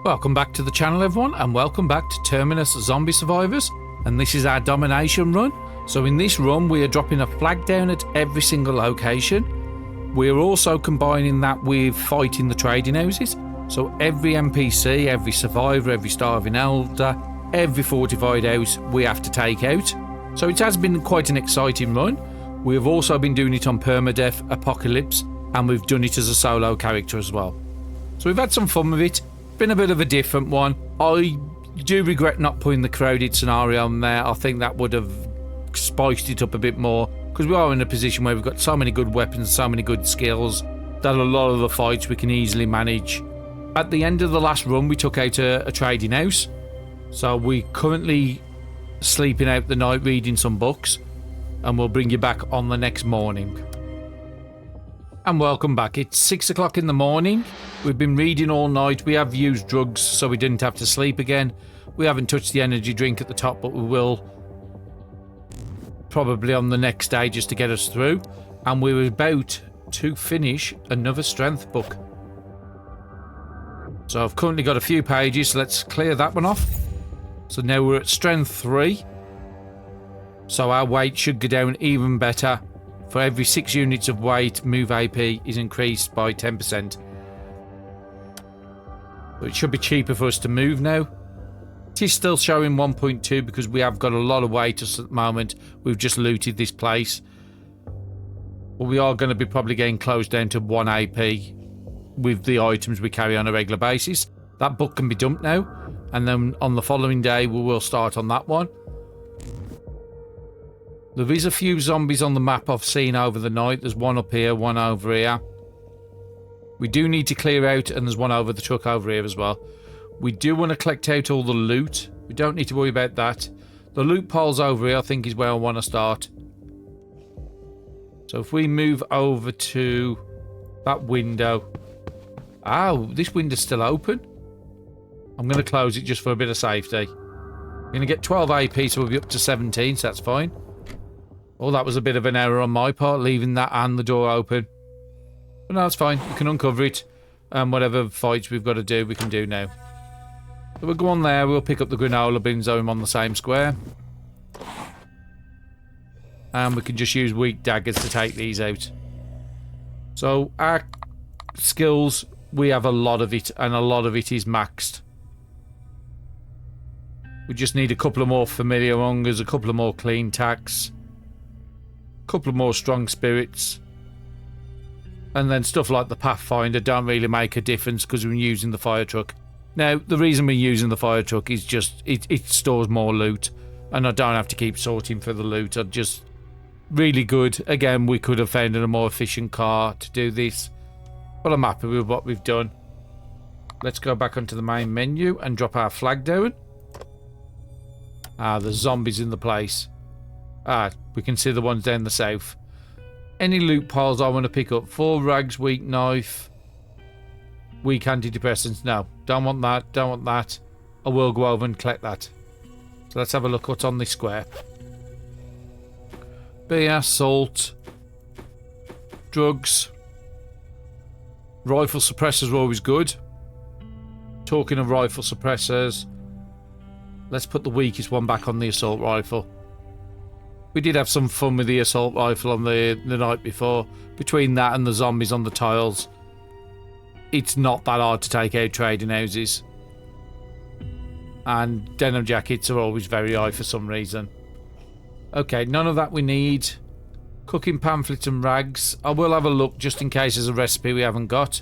Welcome back to the channel, everyone, and welcome back to Terminus Zombie Survivors, and this is our domination run. So in this run we are dropping a flag down at every single location. We're also combining that with fighting the trading houses. So every NPC, every survivor, every starving elder, every fortified house we have to take out. So it has been quite an exciting run. We have also been doing it on permadeath, apocalypse, and we've done it as a solo character as well. So we've had some fun with it. Been a bit of a different one. I do regret not putting the crowded scenario on there. I think that would have spiced it up a bit more, because we are in a position where we've got so many good weapons, so many good skills, that a lot of the fights we can easily manage. At the end of the last run we took out a trading house, so we're currently sleeping out the night reading some books, and we'll bring you back on the next morning. And welcome back. It's 6 o'clock in the morning. We've been reading all night. We have used drugs so we didn't have to sleep again. We haven't touched the energy drink at the top, but we will probably on the next day just to get us through. And we were about to finish another strength book. So I've currently got a few pages, so let's clear that one off. So now we're at strength 3. So our weight should go down even better. For every 6 units of weight, move AP is increased by 10%. But it should be cheaper for us to move now. It is still showing 1.2 because we have got a lot of weight at the moment. We've just looted this place. But we are going to be probably getting close down to 1 AP with the items we carry on a regular basis. That book can be dumped now. And then on the following day, we will start on that one. There is a few zombies on the map I've seen over the night. There's one up here, one over here. We do need to clear out, and there's one over the truck over here as well. We do want to collect out all the loot. We don't need to worry about that. The loot piles over here, I think, is where I want to start. So if we move over to that window. Oh, this window's still open. I'm going to close it just for a bit of safety. We're going to get 12 AP, so we'll be up to 17, so that's fine. Oh, that was a bit of an error on my part, leaving that and the door open. But no, it's fine. We can uncover it. And whatever fights we've got to do, we can do now. So we'll go on there. We'll pick up the granola bins over on the same square. And we can just use weak daggers to take these out. So our skills, we have a lot of it. And a lot of it is maxed. We just need a couple of more familiar hungers, a couple of more clean tacks. Couple of more strong spirits, and then stuff like the Pathfinder don't really make a difference because we're using the fire truck. Now the reason we're using the fire truck is just it stores more loot, and I don't have to keep sorting for the loot. I just really good. Again, we could have found a more efficient car to do this, but I'm happy with what we've done. Let's go back onto the main menu and drop our flag down. There's zombies in the place. We can see the ones down the south. Any loot piles I want to pick up. 4 rags, weak knife, weak antidepressants. No, don't want that, don't want that. I will go over and collect that. So let's have a look what's on this square. Beer, salt, drugs, rifle suppressors are always good. Talking of rifle suppressors, let's put the weakest one back on the assault rifle. We did have some fun with the assault rifle on the night before. Between that and the zombies on the tiles, it's not that hard to take out trading houses. And denim jackets are always very high for some reason. Okay, none of that we need. Cooking pamphlets and rags. I will have a look just in case there's a recipe we haven't got.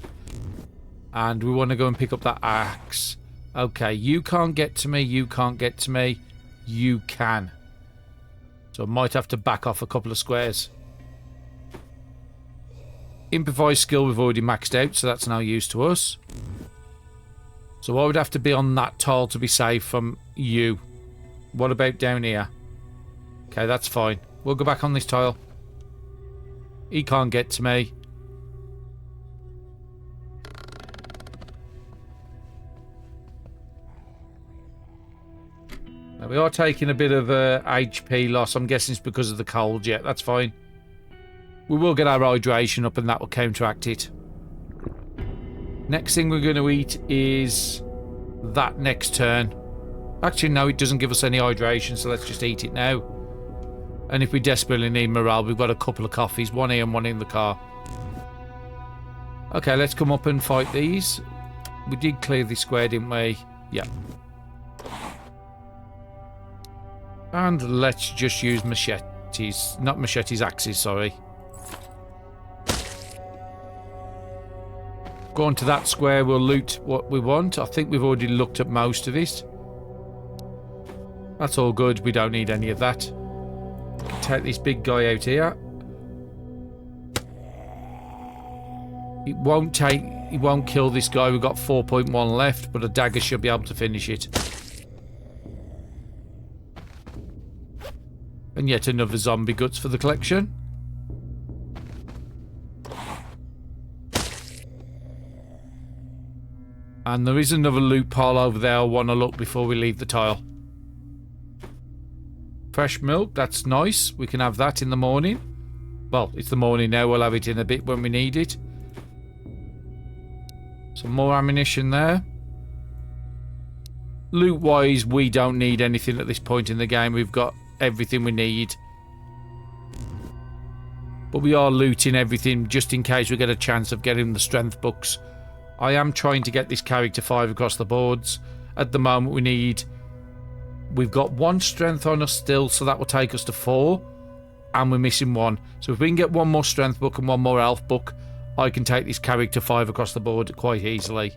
And we want to go and pick up that axe. Okay, you can't get to me, you can't get to me. You can. So I might have to back off a couple of squares. Improvised skill we've already maxed out, so that's no use to us. So I would have to be on that tile to be safe from you. What about down here? Okay, that's fine. We'll go back on this tile. He can't get to me. Now we are taking a bit of HP loss. I'm guessing it's because of the cold. Yeah, that's fine. We will get our hydration up and that will counteract it. Next thing we're going to eat is that next turn. Actually, no, it doesn't give us any hydration, so let's just eat it now. And if we desperately need morale, we've got a couple of coffees, one here and one in the car. Okay, let's come up and fight these. We did clear this square, didn't we? Yeah. And let's just use machetes. Not machetes, axes, sorry. Go on to that square, we'll loot what we want. I think we've already looked at most of it. That's all good, we don't need any of that. Take this big guy out here. It won't kill this guy, we've got 4.1 left, but a dagger should be able to finish it. And yet another zombie guts for the collection. And there is another loot pile over there I want to look before we leave the tile. Fresh milk, that's nice. We can have that in the morning. Well, it's the morning now, we'll have it in a bit when we need it. Some more ammunition there. Loot-wise, we don't need anything at this point in the game. We've got everything we need. But we are looting everything just in case we get a chance of getting the strength books. I am trying to get this character 5 across the boards. At the moment we've got 1 strength on us still, so that will take us to 4. And we're missing 1. So if we can get 1 more strength book and 1 more health book, I can take this character 5 across the board quite easily.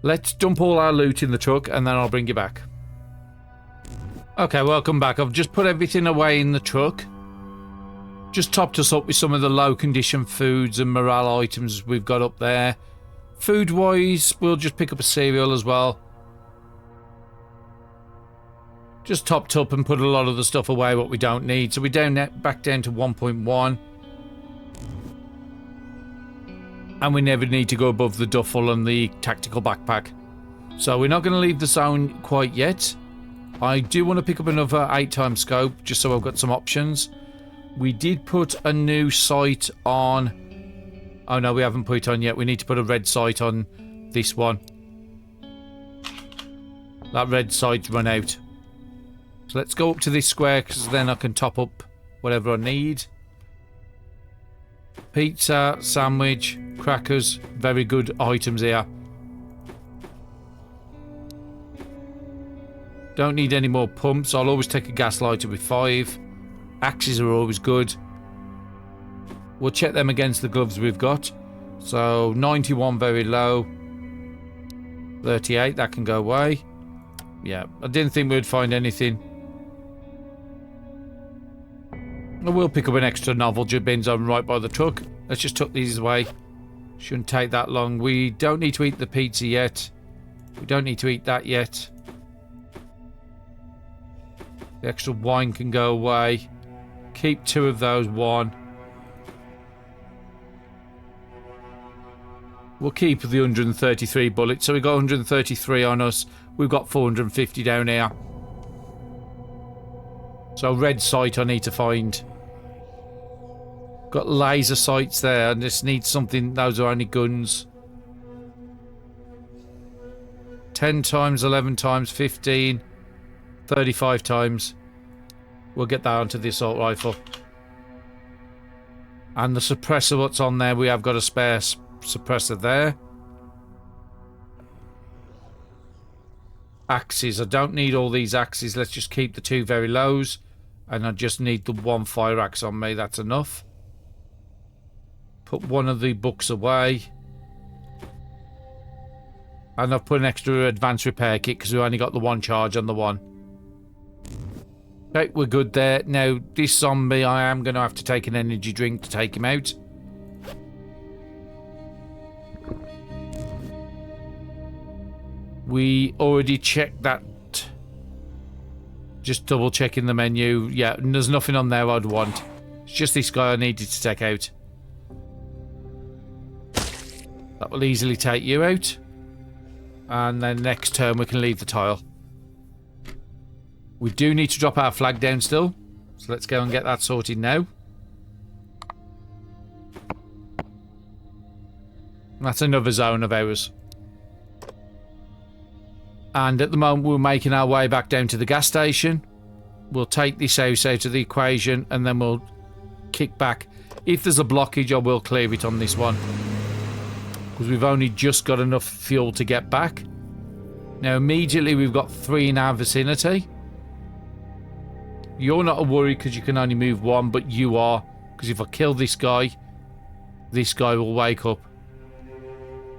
Let's dump all our loot in the truck and then I'll bring you back. Okay, welcome back. I've just put everything away in the truck. Just topped us up with some of the low condition foods and morale items we've got up there. Food wise, we'll just pick up a cereal as well. Just topped up and put a lot of the stuff away what we don't need. So we're back down to 1.1. And we never need to go above the duffel and the tactical backpack. So we're not going to leave the zone quite yet. I do want to pick up another 8x scope just so I've got some options. We did put a new sight on. Oh no, we haven't put it on yet. We need to put a red sight on this one. That red sight's run out. So let's go up to this square because then I can top up whatever I need. Pizza, sandwich, crackers, very good items here. Don't need any more pumps. I'll always take a gas lighter with 5. Axes are always good. We'll check them against the gloves we've got. So 91 very low. 38, that can go away. Yeah, I didn't think we'd find anything. I will pick up an extra novel bins on right by the truck. Let's just tuck these away. Shouldn't take that long. We don't need to eat the pizza yet. We don't need to eat that yet. The extra wine can go away. Keep 2 of those, 1. We'll keep the 133 bullets. So we've got 133 on us. We've got 450 down here. So red sight I need to find. Got laser sights there. I just need something. Those are only guns. 10 times, 11 times, 15, 35 times. We'll get that onto the assault rifle. And the suppressor, what's on there? We have got a spare suppressor there. Axes. I don't need all these axes. Let's just keep the 2 very lows. And I just need the 1 fire axe on me. That's enough. Put 1 of the books away. And I've put an extra advanced repair kit because we only got the 1 charge on the 1. Okay, we're good there. Now, this zombie, I am going to have to take an energy drink to take him out. We already checked that. Just double checking the menu. Yeah, there's nothing on there I'd want. It's just this guy I needed to take out. That will easily take you out. And then next turn we can leave the tile. We do need to drop our flag down still. So let's go and get that sorted now. That's another zone of ours. And at the moment, we're making our way back down to the gas station. We'll take this house out of the equation, and then we'll kick back. If there's a blockage, I will clear it on this one, because we've only just got enough fuel to get back. Now, immediately, we've got 3 in our vicinity. You're not a worry because you can only move 1, but you are, because if I kill this guy will wake up.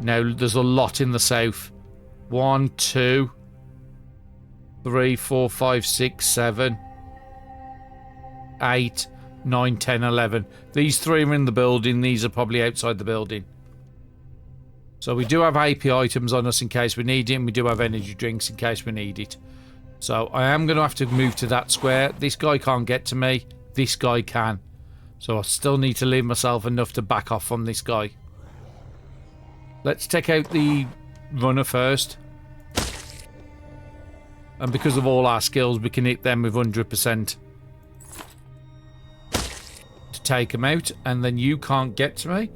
Now, there's a lot in the south. 1, 2, 3, 4, 5, 6, 7, 8, 9, 10, 11. These 3 are in the building. These are probably outside the building. So we do have AP items on us in case we need it, and we do have energy drinks in case we need it. So I am going to have to move to that square. This guy can't get to me. This guy can. So I still need to leave myself enough to back off from this guy. Let's take out the runner first. And because of all our skills, we can hit them with 100% to take them out. And then you can't get to me.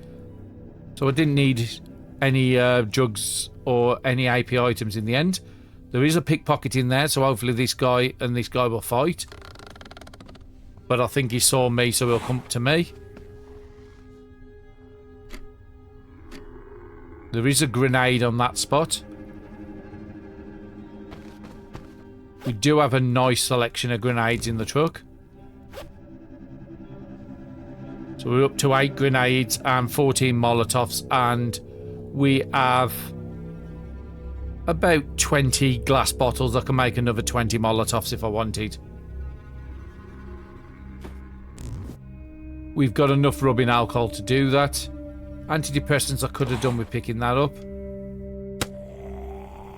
So I didn't need any jugs or any AP items in the end. There is a pickpocket in there, so hopefully this guy and this guy will fight. But I think he saw me, so he'll come to me. There is a grenade on that spot. We do have a nice selection of grenades in the truck. So we're up to 8 grenades and 14 Molotovs, and we have about 20 glass bottles. I can make another 20 Molotovs if I wanted. We've got enough rubbing alcohol to do that. Antidepressants I could have done with picking that up.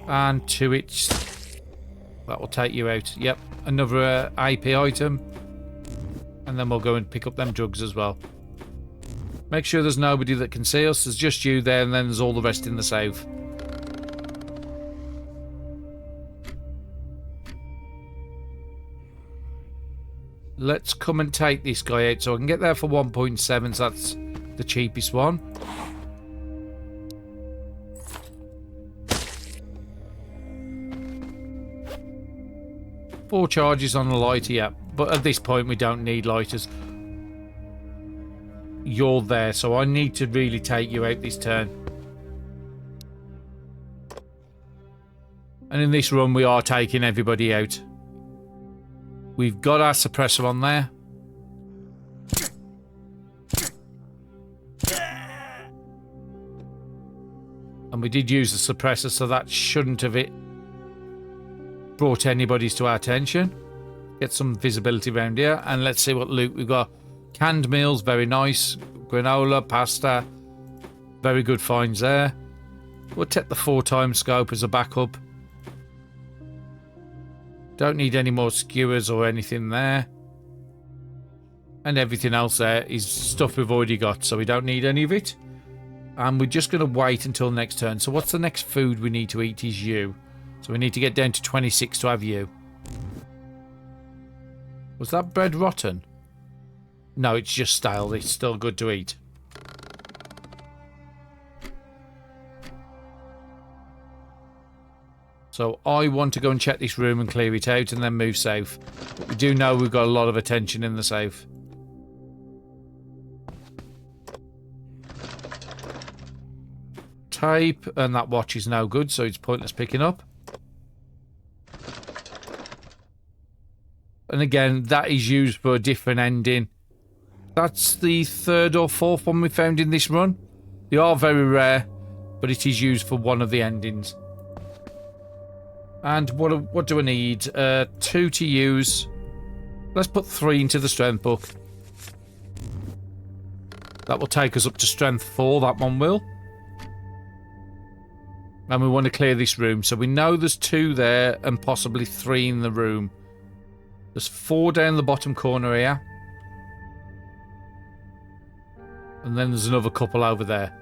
And 2 itch. That will take you out. Yep, another AP item. And then we'll go and pick up them drugs as well. Make sure there's nobody that can see us. There's just you there, and then there's all the rest in the safe. Let's come and take this guy out. So I can get there for 1.7, so that's the cheapest one. Four charges on the lighter, yeah. But at this point, we don't need lighters. You're there, so I need to really take you out this turn. And in this run, we are taking everybody out. We've got our suppressor on there. And we did use the suppressor, so that shouldn't have brought anybody's to our attention. Get some visibility around here, and let's see what loot we've got. Canned meals, very nice. Granola, pasta, very good finds there. We'll take the 4x scope as a backup. Don't need any more skewers or anything there. And everything else there is stuff we've already got, so we don't need any of it. And we're just going to wait until next turn. So what's the next food we need to eat is you. So we need to get down to 26 to have you. Was that bread rotten? No, it's just stale. It's still good to eat. So I want to go and check this room and clear it out and then move south. But we do know we've got a lot of attention in the south. Tape, and that watch is no good, so it's pointless picking up. And again, that is used for a different ending. That's the 3rd or 4th one we found in this run. They are very rare, but it is used for one of the endings. And what do I need? 2 to use. Let's put 3 into the strength book. That will take us up to strength 4, that one will. And we want to clear this room. So we know there's 2 there and possibly 3 in the room. There's 4 down the bottom corner here. And then there's another couple over there.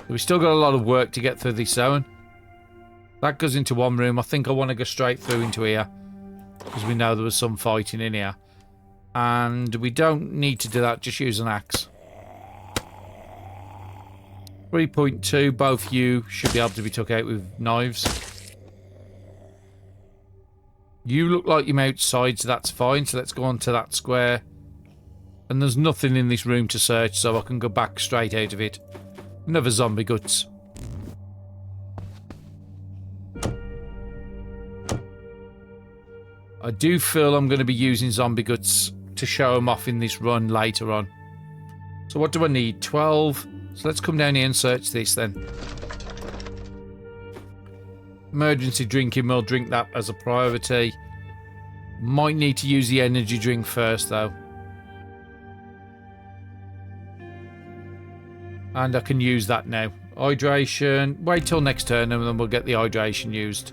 We've still got a lot of work to get through this zone. That goes into one room. I think I want to go straight through into here, because we know there was some fighting in here. And we don't need to do that. Just use an axe. 3.2. Both you should be able to be took out with knives. You look like you're outside, so that's fine. So let's go on to that square. And there's nothing in this room to search, so I can go back straight out of it. Another zombie guts. I do feel I'm going to be using zombie guts to show them off in this run later on. So what do I need? 12. So let's come down here and search this then. Emergency drinking, we'll drink that as a priority. Might need to use the energy drink first though. And I can use that now. Hydration. Wait till next turn and then we'll get the hydration used.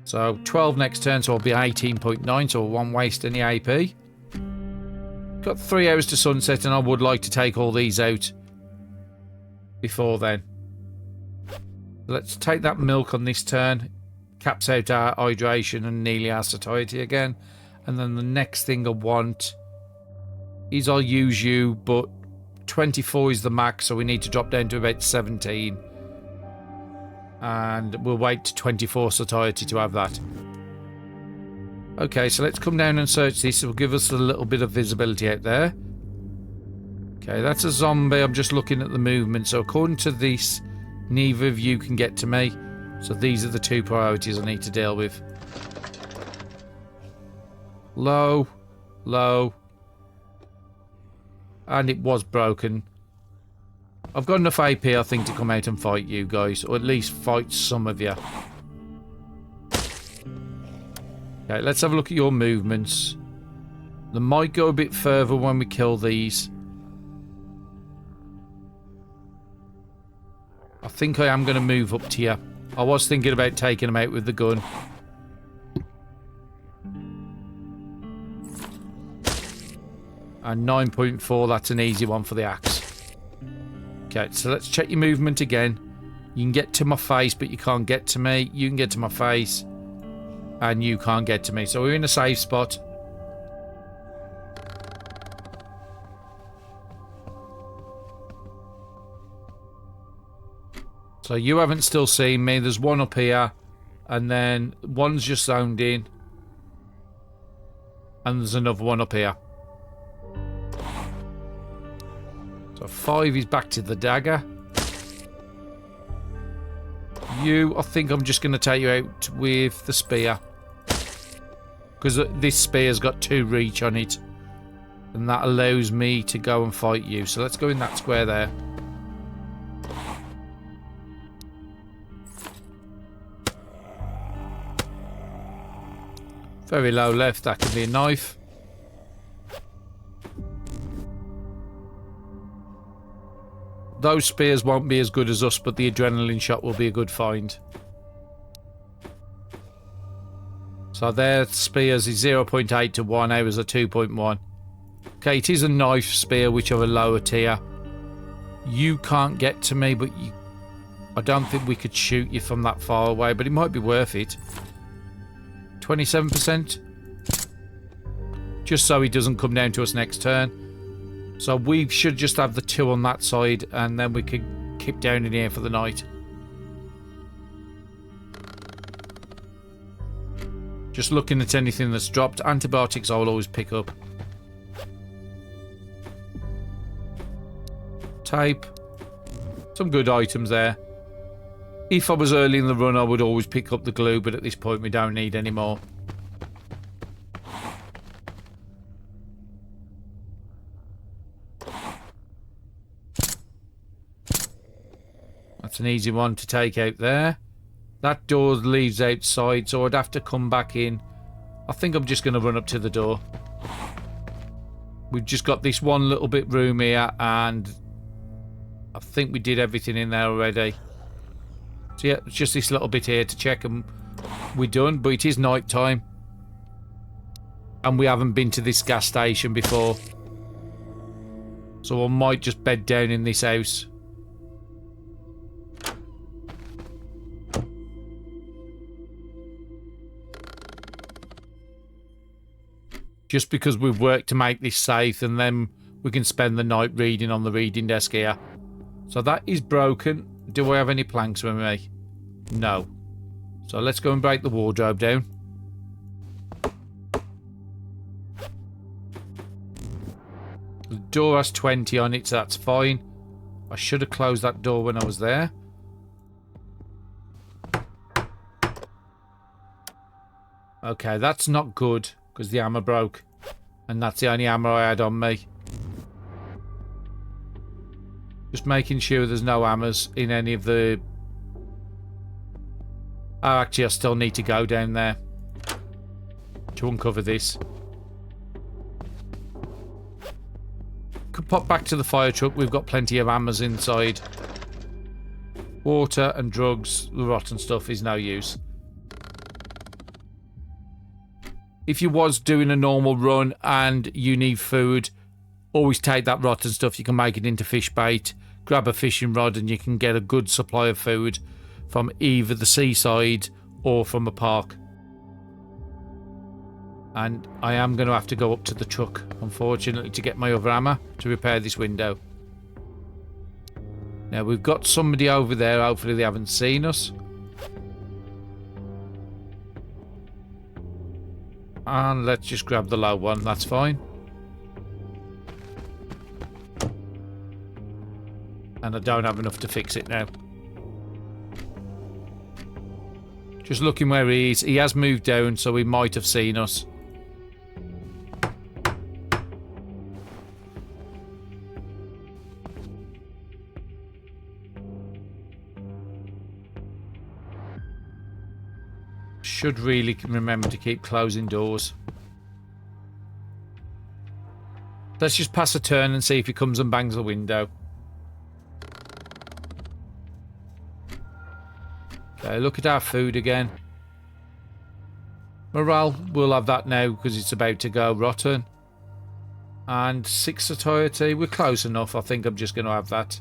So 12 next turn, so I'll be 18.9, so I won't waste any AP. Got 3 hours to sunset and I would like to take all these out before then. Let's take that milk on this turn. Caps out our hydration and nearly our satiety again. And then the next thing I want is I'll use you, but 24 is the max, so we need to drop down to about 17. And we'll wait to 24 satiety to have that. Okay, so let's come down and search this. It will give us a little bit of visibility out there. Okay, that's a zombie. I'm just looking at the movement. So according to this, neither of you can get to me. So these are the 2 priorities I need to deal with. Low, low. And it was broken. I've got enough AP, I think, to come out and fight you guys. Or at least fight some of you. Okay, let's have a look at your movements. They might go a bit further when we kill these. I think I am going to move up to you. I was thinking about taking them out with the gun. And 9.4, that's an easy one for the axe. Okay, so let's check your movement again. You can get to my face, but you can't get to me. You can get to my face. And you can't get to me. So we're in a safe spot. So you haven't still seen me. There's one up here. And then one's just zoned in. And there's another one up here. So 5 is back to the dagger. You, I think I'm just going to take you out with the spear. Because this spear's got 2 reach on it. And that allows me to go and fight you. So let's go in that square there. Very low left, that can be a knife. Those spears won't be as good as us, but the adrenaline shot will be a good find. So their spears is 0.8 to 1, ours are 2.1. Okay, it is a knife spear, which are a lower tier. You can't get to me, but I don't think we could shoot you from that far away, but it might be worth it. 27%. Just so he doesn't come down to us next turn. So we should just have the 2 on that side, and then we could keep down in here for the night. Just looking at anything that's dropped. Antibiotics I will always pick up. Tape. Some good items there. If I was early in the run, I would always pick up the glue, but at this point we don't need any more. That's an easy one to take out there. That door leads outside, so I'd have to come back in. I think I'm just going to run up to the door. We've just got this one little bit room here, and I think we did everything in there already. So yeah, it's just this little bit here to check and we're done, but it is night time. And we haven't been to this gas station before. So I might just bed down in this house. Just because we've worked to make this safe, and then we can spend the night reading on the reading desk here. So that is broken. Do I have any planks with me? No. So let's go and break the wardrobe down. The door has 20 on it, so that's fine. I should have closed that door when I was there. Okay, that's not good, because the hammer broke. And that's the only hammer I had on me. Just making sure there's no hammers in any of the... Oh, actually, I still need to go down there to uncover this. Could pop back to the fire truck. We've got plenty of hammers inside. Water and drugs, the rotten stuff is no use. If you was doing a normal run and you need food, always take that rotten stuff. You can make it into fish bait, grab a fishing rod, and you can get a good supply of food from either the seaside or from a park. And I am going to have to go up to the truck, unfortunately, to get my other hammer to repair this window. Now, we've got somebody over there. Hopefully they haven't seen us. And let's just grab the low one. That's fine. And I don't have enough to fix it now. Just looking where he is. He has moved down, so he might have seen us. Should really remember to keep closing doors. Let's just pass a turn and see if he comes and bangs the window. Okay, look at our food again. Morale, we'll have that now because it's about to go rotten. And 6 satiety, we're close enough. I think I'm just going to have that.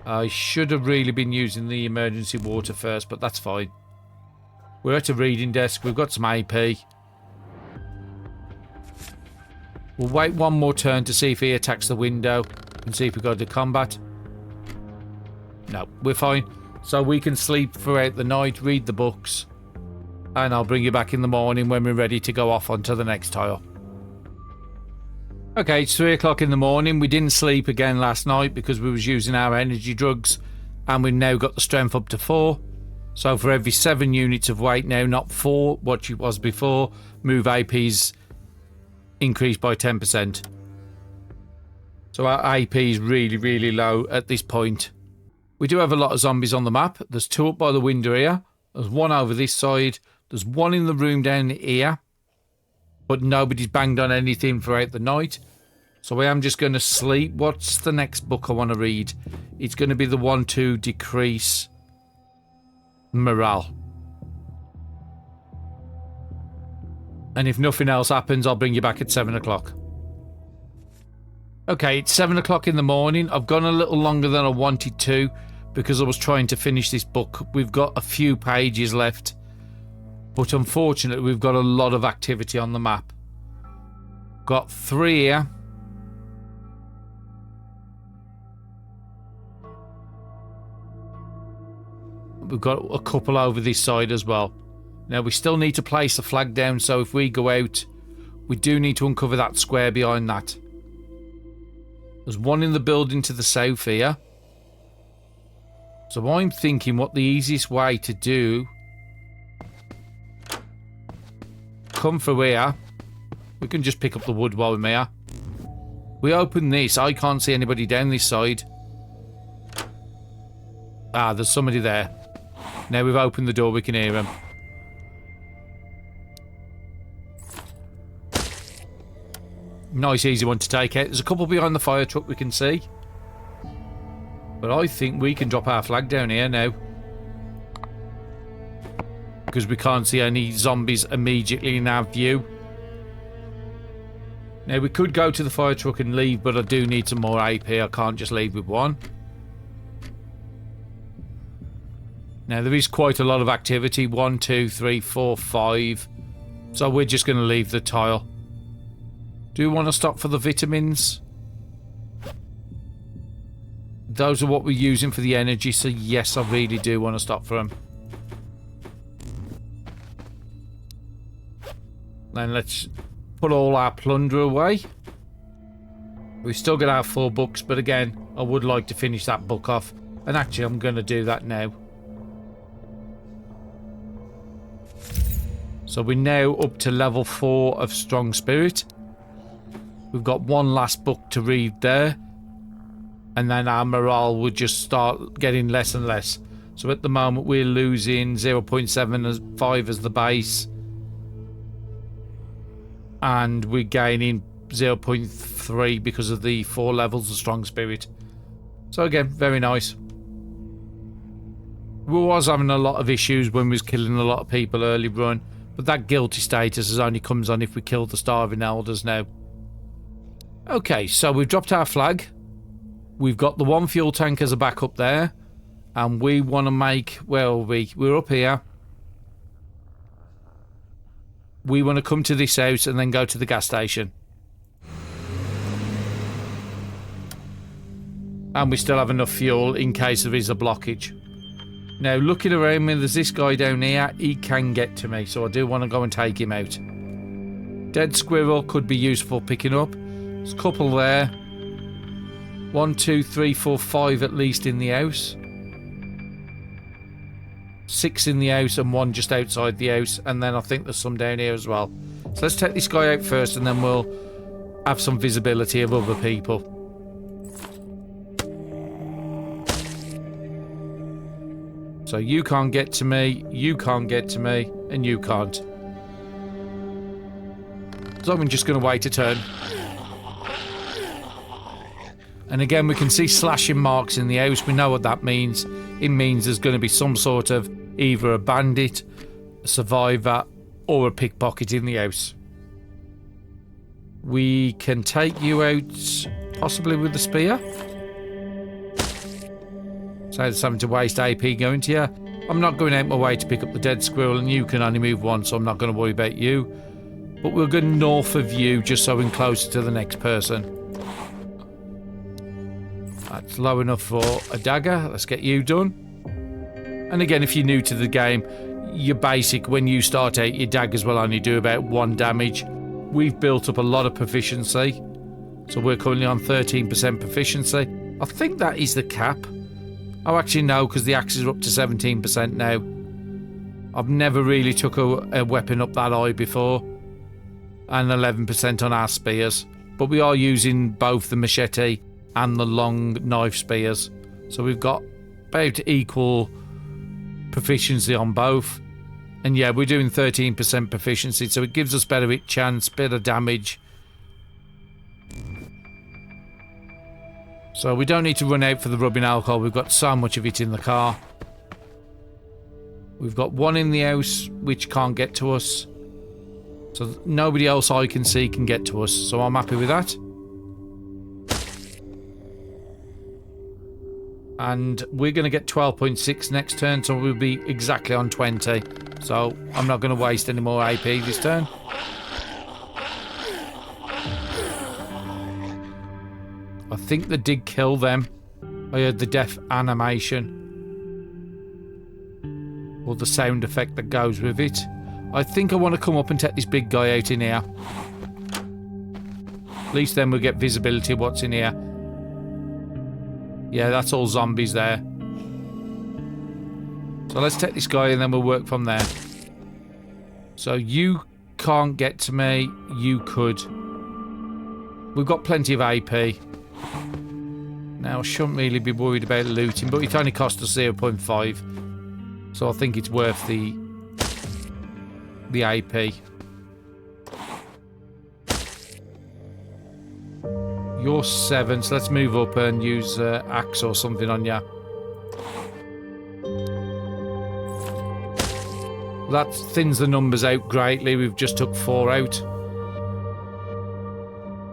I should have really been using the emergency water first, but that's fine. We're at a reading desk. We've got some AP. We'll wait one more turn to see if he attacks the window and see if we got to combat. No, we're fine. So we can sleep throughout the night, read the books, and I'll bring you back in the morning when we're ready to go off onto the next tile. Okay, it's 3 o'clock in the morning. We didn't sleep again last night because we was using our energy drugs, and we've now got the strength up to 4. So for every 7 units of weight now, not 4, what it was before, move AP's increased by 10%. So our AP is really, really low at this point. We do have a lot of zombies on the map. There's 2 up by the window here. There's 1 over this side. There's 1 in the room down here. But nobody's banged on anything throughout the night. So I am just going to sleep. What's the next book I want to read? It's going to be the one to decrease morale. And if nothing else happens, I'll bring you back at 7 o'clock. Okay, it's 7 o'clock in the morning. I've gone a little longer than I wanted to because I was trying to finish this book. We've got a few pages left. But unfortunately, we've got a lot of activity on the map. Got 3 here. We've got a couple over this side as well. Now, we still need to place the flag down, so if we go out, we do need to uncover that square behind that. There's 1 in the building to the south here. So I'm thinking what the easiest way to do... Come through here. We can just pick up the wood while we're here. We open this. I can't see anybody down this side. Ah, there's somebody there. Now we've opened the door, we can hear him. Nice, easy one to take out. There's a couple behind the fire truck we can see. But I think we can drop our flag down here now. Because we can't see any zombies immediately in our view. Now, we could go to the fire truck and leave, but I do need some more AP. I can't just leave with 1. Now, there is quite a lot of activity. 1, 2, 3, 4, 5. So we're just going to leave the tile. Do you want to stop for the vitamins? Those are what we're using for the energy, so yes, I really do want to stop for them. Then let's put all our plunder away. We've still got our 4 books, but again, I would like to finish that book off. And actually, I'm going to do that now. So we're now up to level 4 of Strong Spirit. We've got one last book to read there. And then our morale would just start getting less and less. So at the moment, we're losing 0.75 as the base. And we're gaining 0.3 because of the 4 levels of Strong Spirit. So again, very nice. We was having a lot of issues when we was killing a lot of people early run, but that guilty status only comes on if we kill the starving elders now. Okay, so we've dropped our flag. We've got the 1 fuel tank as a backup there, and we want to make, where are we? We're up here. We want to come to this house and then go to the gas station. And we still have enough fuel in case there is a blockage. Now, looking around me, there's this guy down here. He can get to me, so I do want to go and take him out. Dead squirrel could be useful picking up. There's a couple there. 1, 2, 3, 4, 5 at least in the house. 6 in the house and 1 just outside the house. And then I think there's some down here as well. So let's take this guy out first, and then we'll have some visibility of other people. So you can't get to me, you can't get to me, and you can't. So I'm just going to wait a turn. And again, we can see slashing marks in the house. We know what that means. It means there's going to be some sort of either a bandit, a survivor, or a pickpocket in the house. We can take you out, possibly with the spear. So it's having to waste AP going to you. I'm not going out my way to pick up the dead squirrel, and you can only move 1, so I'm not going to worry about you. But we'll go north of you, just so we're closer to the next person. That's low enough for a dagger. Let's get you done. And again, if you're new to the game, your basic, when you start out, your daggers will only do about 1 damage. We've built up a lot of proficiency. So we're currently on 13% proficiency. I think that is the cap. Oh, actually, no, because the axes are up to 17% now. I've never really took a weapon up that high before. And 11% on our spears. But we are using both the machete and the long knife spears. So we've got about equal proficiency on both. And yeah, we're doing 13% proficiency, so it gives us better hit chance, better damage. So we don't need to run out for the rubbing alcohol. We've got so much of it in the car. We've got 1 in the house which can't get to us. So nobody else I can see can get to us. So I'm happy with that. And we're going to get 12.6 next turn, so we'll be exactly on 20. So I'm not going to waste any more AP this turn. I think they did kill them. I heard the death animation. Or the sound effect that goes with it. I think I want to come up and take this big guy out in here. At least then we'll get visibility of what's in here. Yeah, that's all zombies there. So let's take this guy and then we'll work from there. So you can't get to me. You could. We've got plenty of AP. Now, I shouldn't really be worried about looting, but it only cost us 0.5. So I think it's worth the AP. You're 7, so let's move up and use axe or something on you. That thins the numbers out greatly. We've just took 4 out.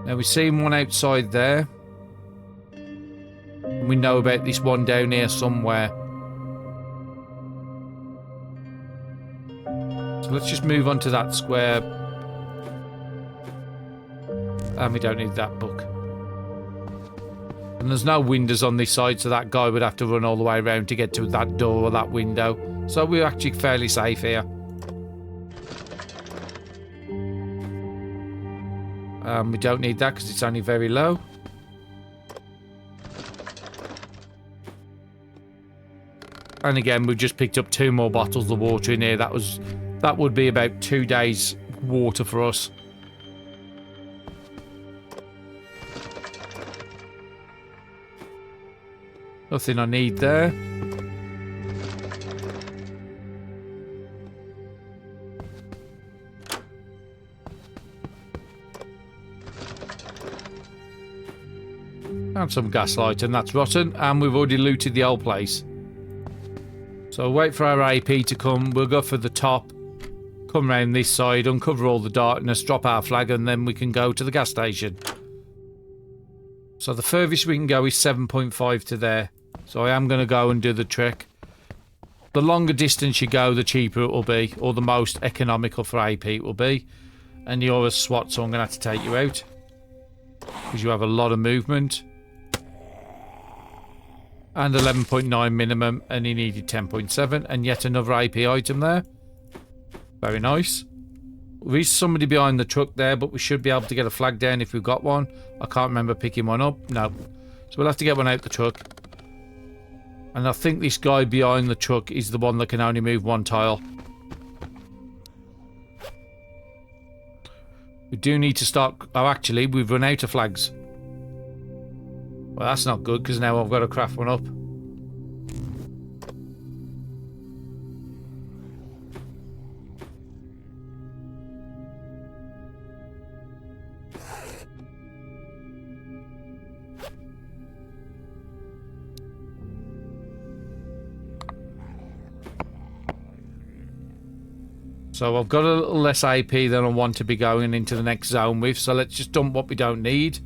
Now we've seen one outside there. We know about this one down here somewhere. So let's just move on to that square. And we don't need that book. And there's no windows on this side, so that guy would have to run all the way around to get to that door or that window. So we're actually fairly safe here. We don't need that because it's only very low. And again, we've just picked up 2 more bottles of water in here. That would be about 2 days water for us. Nothing I need there. And some gaslight, and that's rotten. And we've already looted the old place. So wait for our AP to come. We'll go for the top. Come round this side, uncover all the darkness, drop our flag, and then we can go to the gas station. So the furthest we can go is 7.5 to there. So I am going to go and do the trek. The longer distance you go, the cheaper it will be, or the most economical for AP it will be. And you're a SWAT, so I'm going to have to take you out. Because you have a lot of movement. And 11.9 minimum, and he needed 10.7, and yet another AP item there. Very nice. There is somebody behind the truck there, but we should be able to get a flag down if we've got one. I can't remember picking one up. No. So we'll have to get one out the truck. And I think this guy behind the truck is the one that can only move 1 tile. We do need to start... Oh, actually, we've run out of flags. Well, that's not good, because now I've got to craft one up. So I've got a little less AP than I want to be going into the next zone with, so let's just dump what we don't need.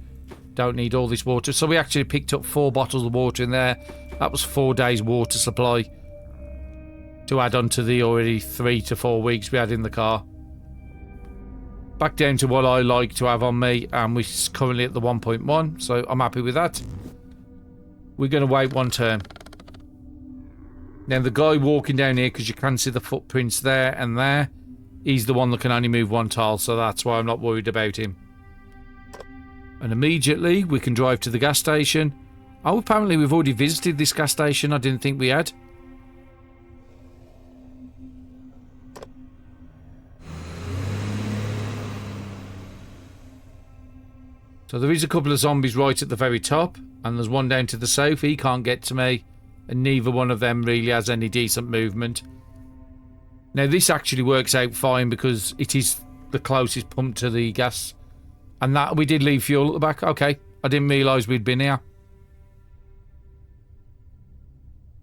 Don't need all this water. So we actually picked up 4 bottles of water in there. That was 4 days water supply to add on to the already 3 to 4 weeks we had in the car. Back down to what I like to have on me, and we're currently at the 1.1, so I'm happy with that. We're going to wait 1 turn. Now the guy walking down here, because you can see the footprints there and there, he's the one that can only move 1 tile, so that's why I'm not worried about him. And immediately we can drive to the gas station. Oh, apparently we've already visited this gas station. I didn't think we had. So there is a couple of zombies right at the very top, and there's one down to the south. He can't get to me, and neither one of them really has any decent movement. Now this actually works out fine because it is the closest pump to the gas. And that we did leave fuel at the back. Okay, I didn't realise we'd been here.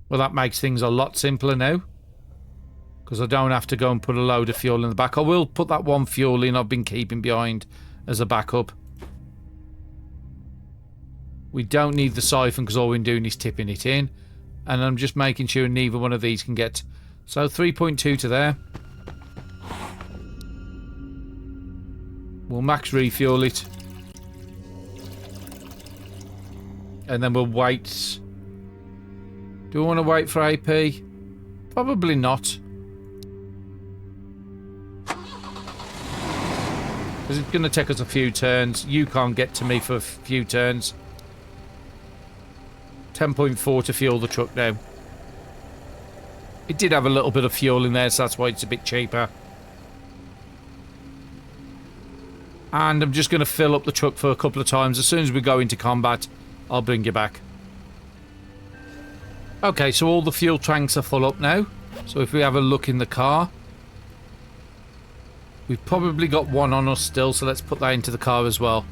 Well, that makes things a lot simpler now. Because I don't have to go and put a load of fuel in the back. I will put that 1 fuel in I've been keeping behind as a backup. We don't need the siphon because all we're doing is tipping it in. And I'm just making sure neither one of these can get... So 3.2 to there. We'll max refuel it. And then we'll wait. Do we want to wait for AP? Probably not. Because it's going to take us a few turns. You can't get to me for a few turns. 10.4 to fuel the truck now. It did have a little bit of fuel in there, so that's why it's a bit cheaper. And I'm just going to fill up the truck for a couple of times. As soon as we go into combat, I'll bring you back. Okay, so all the fuel tanks are full up now. So if we have a look in the car, we've probably got 1 on us still, so let's put that into the car as well.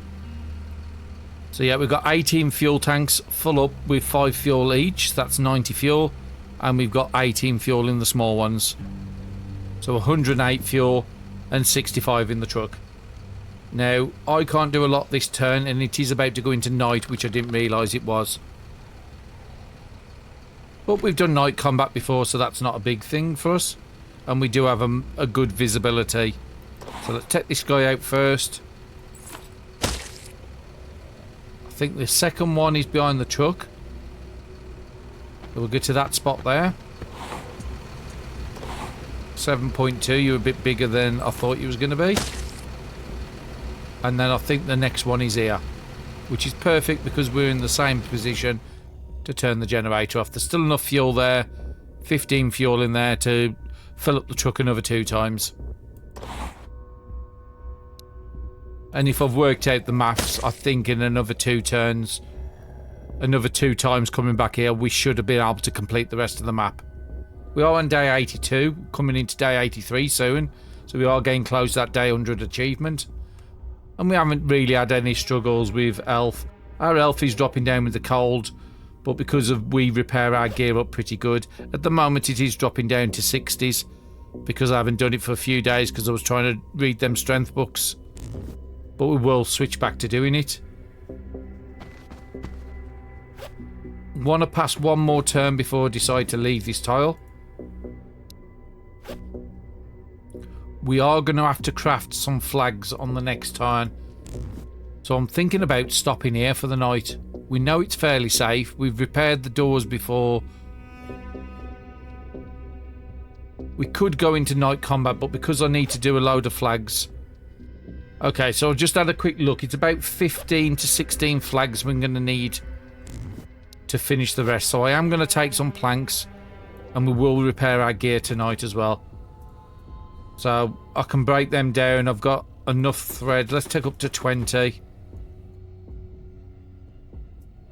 So yeah, we've got 18 fuel tanks full up with 5 fuel each. That's 90 fuel. And we've got 18 fuel in the small ones. So 108 fuel and 65 in the truck. Now, I can't do a lot this turn, and it is about to go into night, which I didn't realise it was. But we've done night combat before, so that's not a big thing for us. And we do have a good visibility. So let's take this guy out first. I think the second one is behind the truck. So we'll get to that spot there. 7.2, you're a bit bigger than I thought you was going to be. And then I think the next one is here, which is perfect because we're in the same position to turn the generator off. There's still enough fuel there, 15 fuel in there to fill up the truck another 2 times. And if I've worked out the maths, I think in another 2 turns, another 2 times coming back here, we should have been able to complete the rest of the map. We are on day 82, coming into day 83 soon, so we are getting close to that day 100 achievement. And we haven't really had any struggles with health. Our health is dropping down with the cold, but because of we repair our gear up pretty good. At the moment it is dropping down to 60s, because I haven't done it for a few days because I was trying to read them strength books. But we will switch back to doing it. Want to pass one more turn before I decide to leave this tile. We are going to have to craft some flags on the next turn. So I'm thinking about stopping here for the night. We know it's fairly safe. We've repaired the doors before. We could go into night combat, but because I need to do a load of flags. Okay, so I've just had a quick look. It's about 15 to 16 flags we're going to need to finish the rest. So I am going to take some planks, and we will repair our gear tonight as well. So I can break them down. I've got enough thread. Let's take up to 20.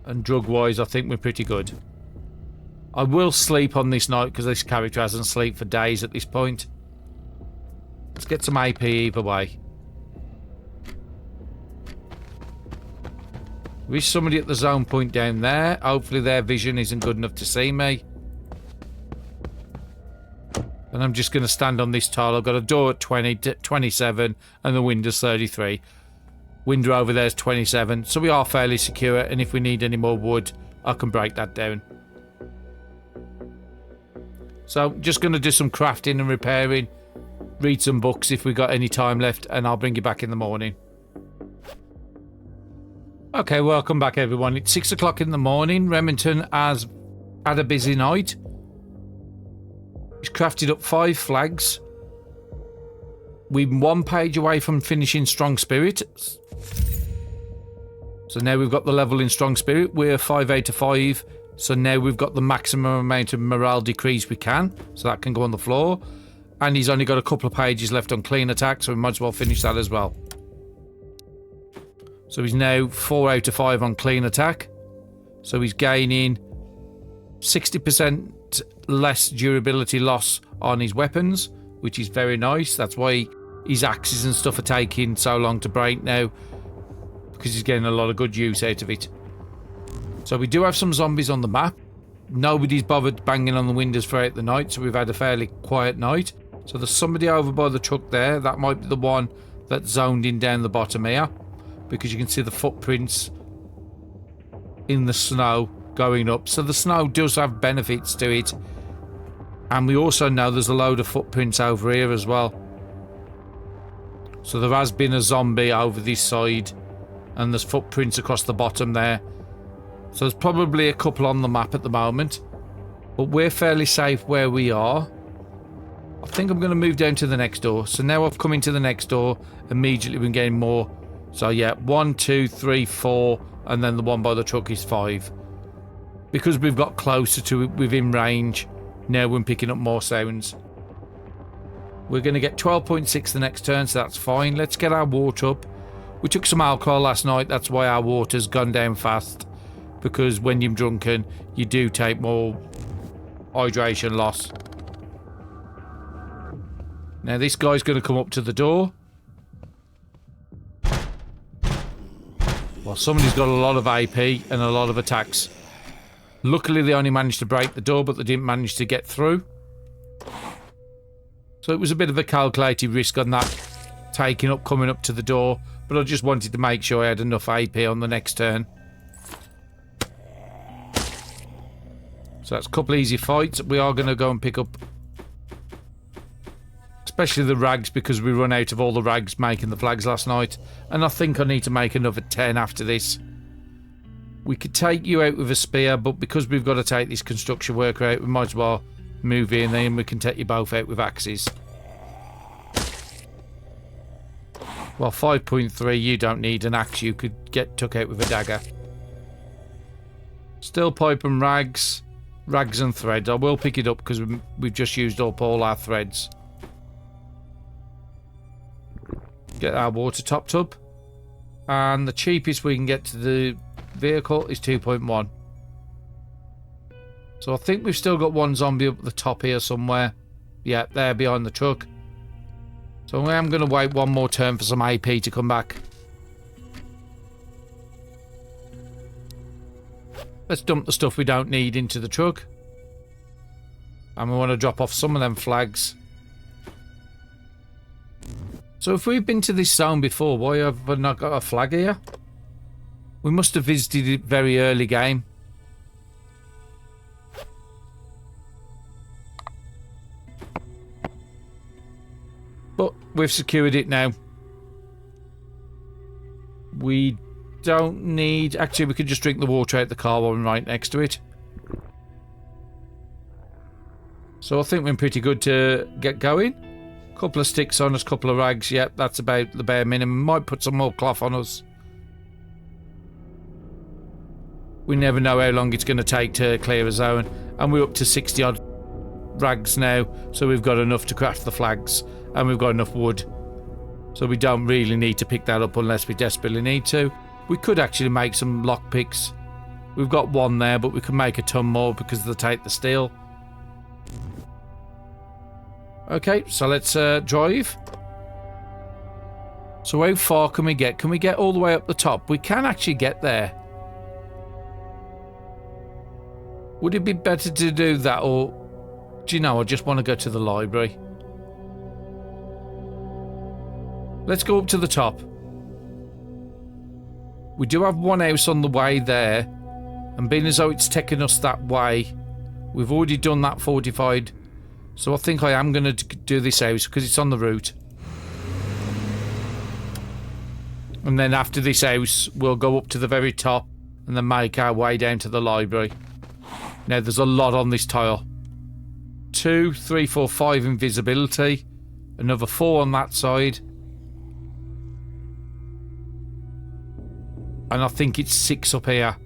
And drug-wise, I think we're pretty good. I will sleep on this night because this character hasn't slept for days at this point. Let's get some AP either way. There is somebody at the zone point down there. Hopefully their vision isn't good enough to see me. And I'm just going to stand on this tile. I've got a door at 20, 27, and the window's 33. Window over there is 27, so we are fairly secure, and if we need any more wood, I can break that down. So, just going to do some crafting and repairing, read some books if we've got any time left, and I'll bring you back in the morning. Okay, welcome back everyone. It's 6 o'clock in the morning. Remington has had a busy night. He's crafted up 5 flags. We're 1 page away from finishing Strong Spirit. So now we've got the level in Strong Spirit. We're 5 out of 5. So now we've got the maximum amount of morale decrease we can. So that can go on the floor. And he's only got a couple of pages left on Clean Attack. So we might as well finish that as well. So he's now 4 out of 5 on Clean Attack. So he's gaining 60% less durability loss on his weapons, which is very nice. That's why his axes and stuff are taking so long to break now, because he's getting a lot of good use out of it. So we do have some zombies on the map. Nobody's bothered banging on the windows throughout the night, so we've had a fairly quiet night. So there's somebody over by the truck there. That might be the one that's zoned in down the bottom here, because you can see the footprints in the snow going up. So the snow does have benefits to it. And we also know there's a load of footprints over here as well. So there has been a zombie over this side, and there's footprints across the bottom there. So there's probably a couple on the map at the moment, but we're fairly safe where we are. I think I'm going to move down to the next door. So now I've come into the next door, immediately we're getting more. So yeah, 1, 2, 3, 4, and then the one by the truck is 5. Because we've got closer to it, within range, now we're picking up more sounds. We're going to get 12.6 the next turn, so that's fine. Let's get our water up. We took some alcohol last night, that's why our water's gone down fast. Because when you're drunken, you do take more hydration loss. Now this guy's going to come up to the door. Well, somebody's got a lot of AP and a lot of attacks. Luckily, they only managed to break the door, but they didn't manage to get through. So it was a bit of a calculated risk on that, coming up to the door. But I just wanted to make sure I had enough AP on the next turn. So that's a couple easy fights. We are going to go and pick up, especially the rags, because we run out of all the rags making the flags last night. And I think I need to make another 10 after this. We could take you out with a spear, but because we've got to take this construction worker out, we might as well move in, and we can take you both out with axes. Well, 5.3, you don't need an axe. You could get took out with a dagger. Steel pipe and rags. Rags and threads. I will pick it up because we've just used up all our threads. Get our water top tub. And the cheapest we can get to the vehicle is 2.1. So I think we've still got one zombie up at the top here somewhere. Yeah, there behind the truck. So I am going to wait one more turn for some AP to come back. Let's dump the stuff we don't need into the truck. And we want to drop off some of them flags. So if we've been to this zone before, why have I not got a flag here? We must have visited it very early game. But we've secured it now. We don't need... Actually, we could just drink the water out the car while we're right next to it. So I think we're pretty good to get going. Couple of sticks on us, couple of rags. Yep, that's about the bare minimum. Might put some more cloth on us. We never know how long it's going to take to clear a zone. And we're up to 60 odd rags now. So we've got enough to craft the flags. And we've got enough wood. So we don't really need to pick that up unless we desperately need to. We could actually make some lockpicks. We've got one there, but we can make a ton more because they'll take the steel. Okay, so let's drive. So how far can we get? Can we get all the way up the top? We can actually get there. Would it be better to do that, or do you know, I just want to go to the library. Let's go up to the top. We do have one house on the way there, and being as though it's taken us that way, we've already done that fortified. So I think I am going to do this house because it's on the route. And then after this house, we'll go up to the very top and then make our way down to the library. Now, there's a lot on this tile. 2, 3, 4, 5 invisibility. Another 4 on that side. And I think it's 6 up here.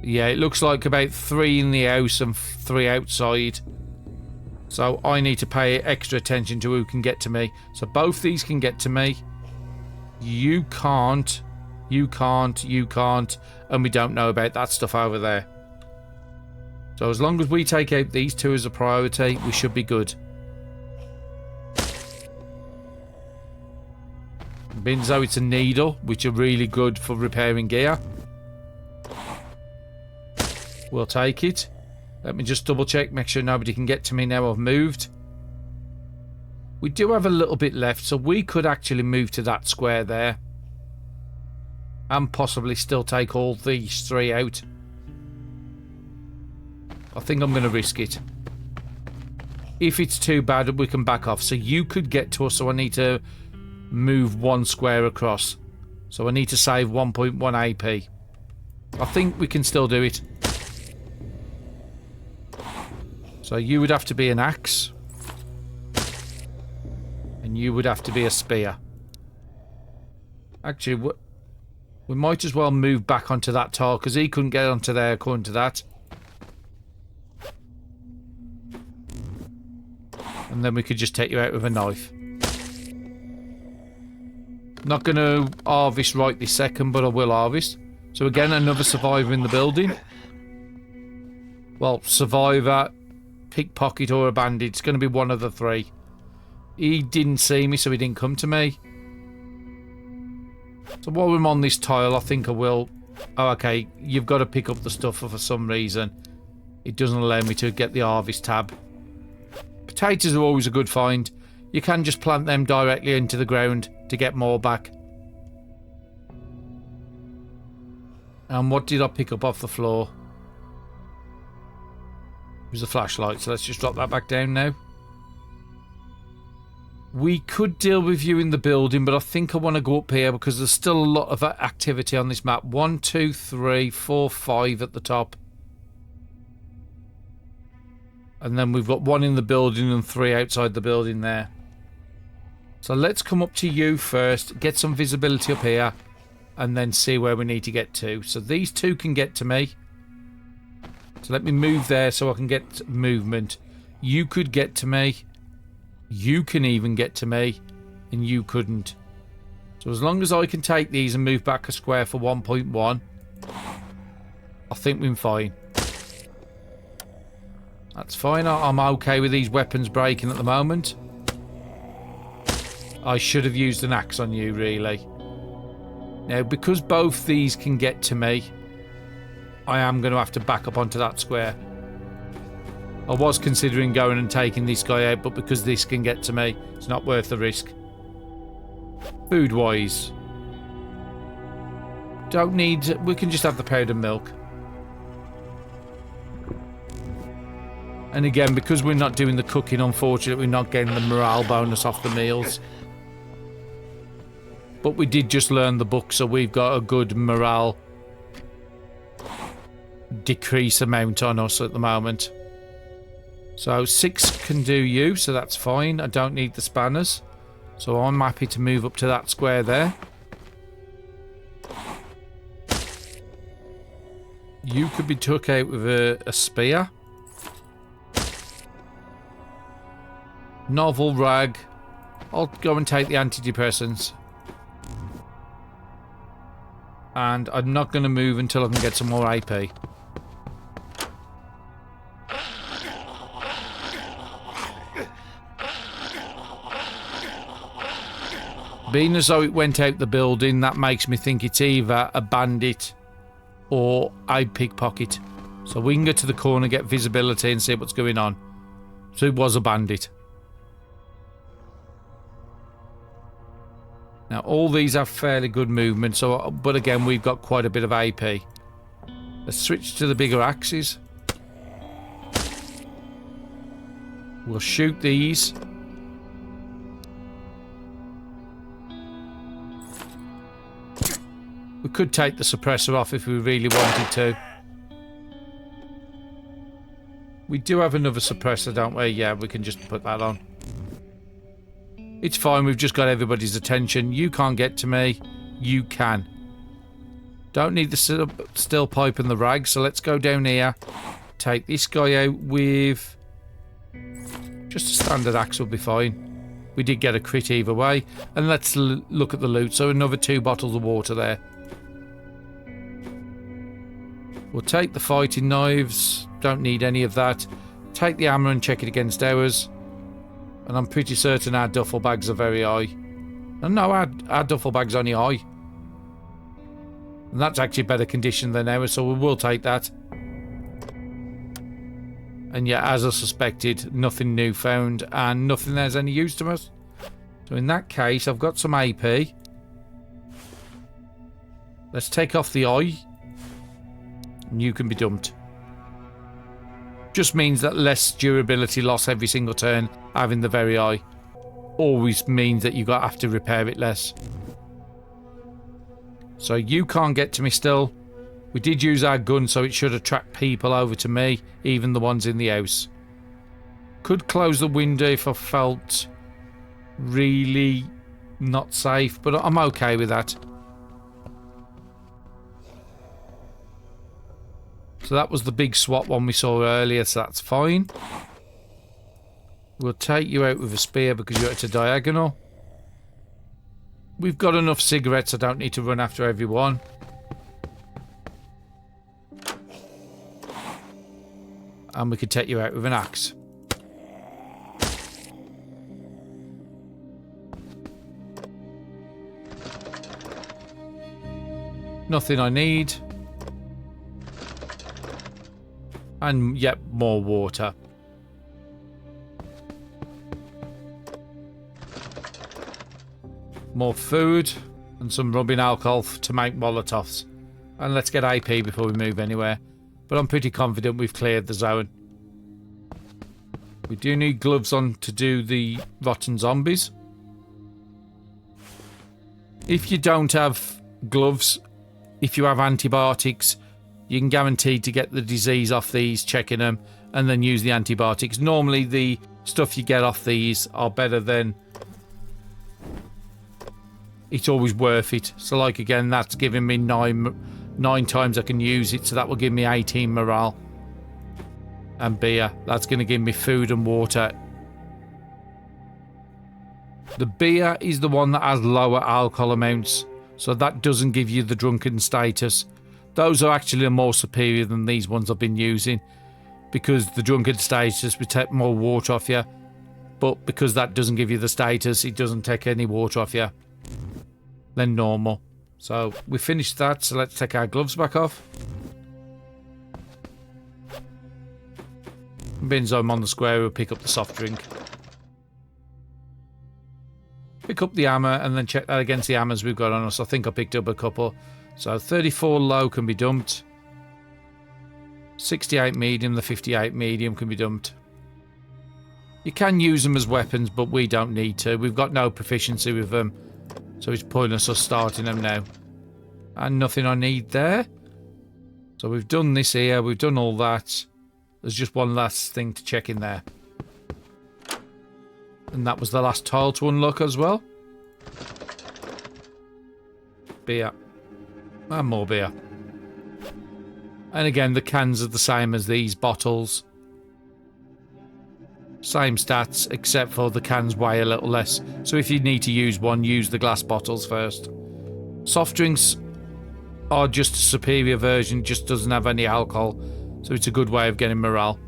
Yeah, it looks like about 3 in the house and 3 outside. So I need to pay extra attention to who can get to me. So both these can get to me. You can't. You can't. You can't. And we don't know about that stuff over there. So as long as we take out these 2 as a priority, we should be good. Binzo, it's a needle, which are really good for repairing gear. We'll take it. Let me just double check, make sure nobody can get to me now I've moved. We do have a little bit left, so we could actually move to that square there. And possibly still take all these 3 out. I think I'm going to risk it. If it's too bad, we can back off. So you could get to us, so I need to move 1 square across. So I need to save 1.1 AP. I think we can still do it. So you would have to be an axe. And you would have to be a spear. Actually, we might as well move back onto that tile, because he couldn't get onto there according to that. And then we could just take you out with a knife. Not going to harvest right this second, but I will harvest. So again, another survivor in the building. Well, survivor, pickpocket or a bandit. It's going to be one of the 3. He didn't see me, so he didn't come to me. So while I'm on this tile, I think I will... Oh, okay. You've got to pick up the stuff for some reason. It doesn't allow me to get the harvest tab. Potatoes are always a good find. You can just plant them directly into the ground to get more back. And what did I pick up off the floor? It was a flashlight, so let's just drop that back down now. We could deal with you in the building, but I think I want to go up here because there's still a lot of activity on this map. 1, 2, 3, 4, 5 at the top. And then we've got 1 in the building and 3 outside the building there. So let's come up to you first, get some visibility up here, and then see where we need to get to. So these two can get to me. So let me move there so I can get movement. You could get to me. You can even get to me. And you couldn't. So as long as I can take these and move back a square for 1.1, I think we're fine. That's fine. I'm okay with these weapons breaking at the moment. I should have used an axe on you, really. Now, because both these can get to me, I am going to have to back up onto that square. I was considering going and taking this guy out, but because this can get to me, it's not worth the risk. Food-wise, don't need... We can just have the powdered milk. And again, because we're not doing the cooking, unfortunately, we're not getting the morale bonus off the meals. But we did just learn the book, so we've got a good morale decrease amount on us at the moment. So 6 can do you, so that's fine. I don't need the spanners. So I'm happy to move up to that square there. You could be took out with a spear. Novel rag. I'll go and take the antidepressants. And I'm not going to move until I can get some more AP. Being as though it went out the building, that makes me think it's either a bandit or a pickpocket. So we can get to the corner, get visibility and see what's going on. So it was a bandit. Now all these have fairly good movement, so but again we've got quite a bit of AP. Let's switch to the bigger axes. We'll shoot these. We could take the suppressor off if we really wanted to. We do have another suppressor, don't we? Yeah, we can just put that on. It's fine, we've just got everybody's attention. You can't get to me. You can. Don't need the steel pipe and the rag, so let's go down here. Take this guy out with... just a standard axe will be fine. We did get a crit either way. And let's look at the loot. So another 2 bottles of water there. We'll take the fighting knives. Don't need any of that. Take the hammer and check it against ours. And I'm pretty certain our duffel bags are very high. And no, our duffel bag's only high. And that's actually better condition than ours, so we will take that. And yeah, as I suspected, nothing new found and nothing there's any use to us. So in that case, I've got some AP. Let's take off the eye. And you can be dumped. Just means that less durability loss every single turn, having the very eye. Always means that you have to repair it less. So you can't get to me still. We did use our gun, so it should attract people over to me, even the ones in the house. Could close the window if I felt really not safe, but I'm okay with that. So that was the big SWAT one we saw earlier, so that's fine. We'll take you out with a spear because you're at a diagonal. We've got enough cigarettes, I don't need to run after everyone. And we could take you out with an axe. Nothing I need. And yep, more water. More food and some rubbing alcohol to make Molotovs. And let's get AP before we move anywhere. But I'm pretty confident we've cleared the zone. We do need gloves on to do the rotten zombies. If you don't have gloves, if you have antibiotics, you can guarantee to get the disease off these, checking them, and then use the antibiotics. Normally the stuff you get off these are better than it's always worth it. So like again, that's giving me nine times I can use it, so that will give me 18 morale. And beer, that's going to give me food and water. The beer is the one that has lower alcohol amounts, so that doesn't give you the drunken status. Those are actually more superior than these ones I've been using, because the drunken status will take more water off you, but because that doesn't give you the status, it doesn't take any water off you than normal. So we finished that, so let's take our gloves back off. Bins I'm on the square, we'll pick up the soft drink. Pick up the hammer and then check that against the hammers we've got on us. I think I picked up a couple. So 34 low can be dumped. 68 medium, the 58 medium can be dumped. You can use them as weapons, but we don't need to. We've got no proficiency with them, so it's pointless us starting them now. And nothing I need there. So we've done this here, we've done all that. There's just one last thing to check in there. And that was the last tile to unlock as well. Beer. And more beer. And again, the cans are the same as these bottles. Same stats, except for the cans weigh a little less. So if you need to use one, use the glass bottles first. Soft drinks are just a superior version, just doesn't have any alcohol. So it's a good way of getting morale.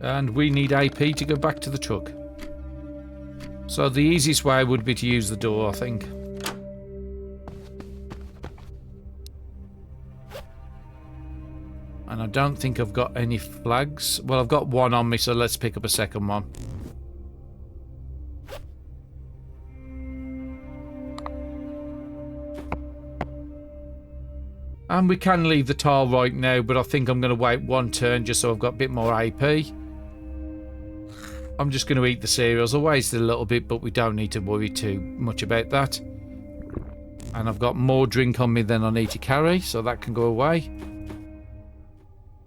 And we need AP to go back to the truck. So the easiest way would be to use the door, I think. And I don't think I've got any flags. Well, I've got one on me, so let's pick up a second one. And we can leave the tile right now, but I think I'm going to wait one turn just so I've got a bit more AP. I'm just going to eat the cereals. I wasted a little bit, but we don't need to worry too much about that. And I've got more drink on me than I need to carry, so that can go away.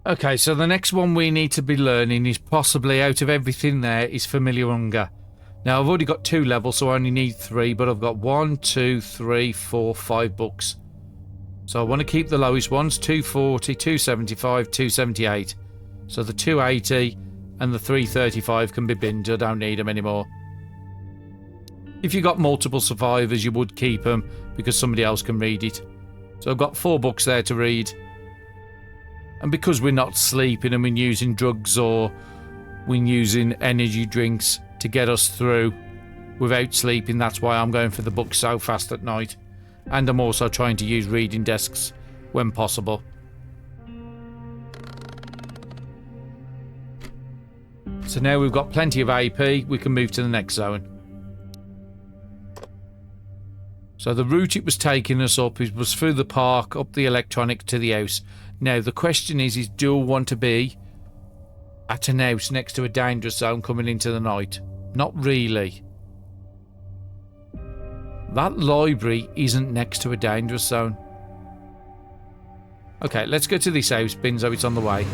Okay, so the next one we need to be learning is possibly, out of everything there, is Familiar Hunger. Now, I've already got 2 levels, so I only need 3, but I've got 1, 2, 3, 4, 5 books. So I want to keep the lowest ones, 240, 275, 278. So the 280 and the 335 can be binned. I don't need them anymore. If you've got multiple survivors, you would keep them because somebody else can read it. So I've got 4 books there to read. And because we're not sleeping and we're using drugs or we're using energy drinks to get us through without sleeping, that's why I'm going for the books so fast at night. And I'm also trying to use reading desks when possible. So now we've got plenty of AP, we can move to the next zone. So the route it was taking us up was through the park, up the electronic to the house. Now the question is do I want to be at an house next to a dangerous zone coming into the night? Not really. That library isn't next to a dangerous zone. Okay, let's go to this house, Binzo, it's on the way.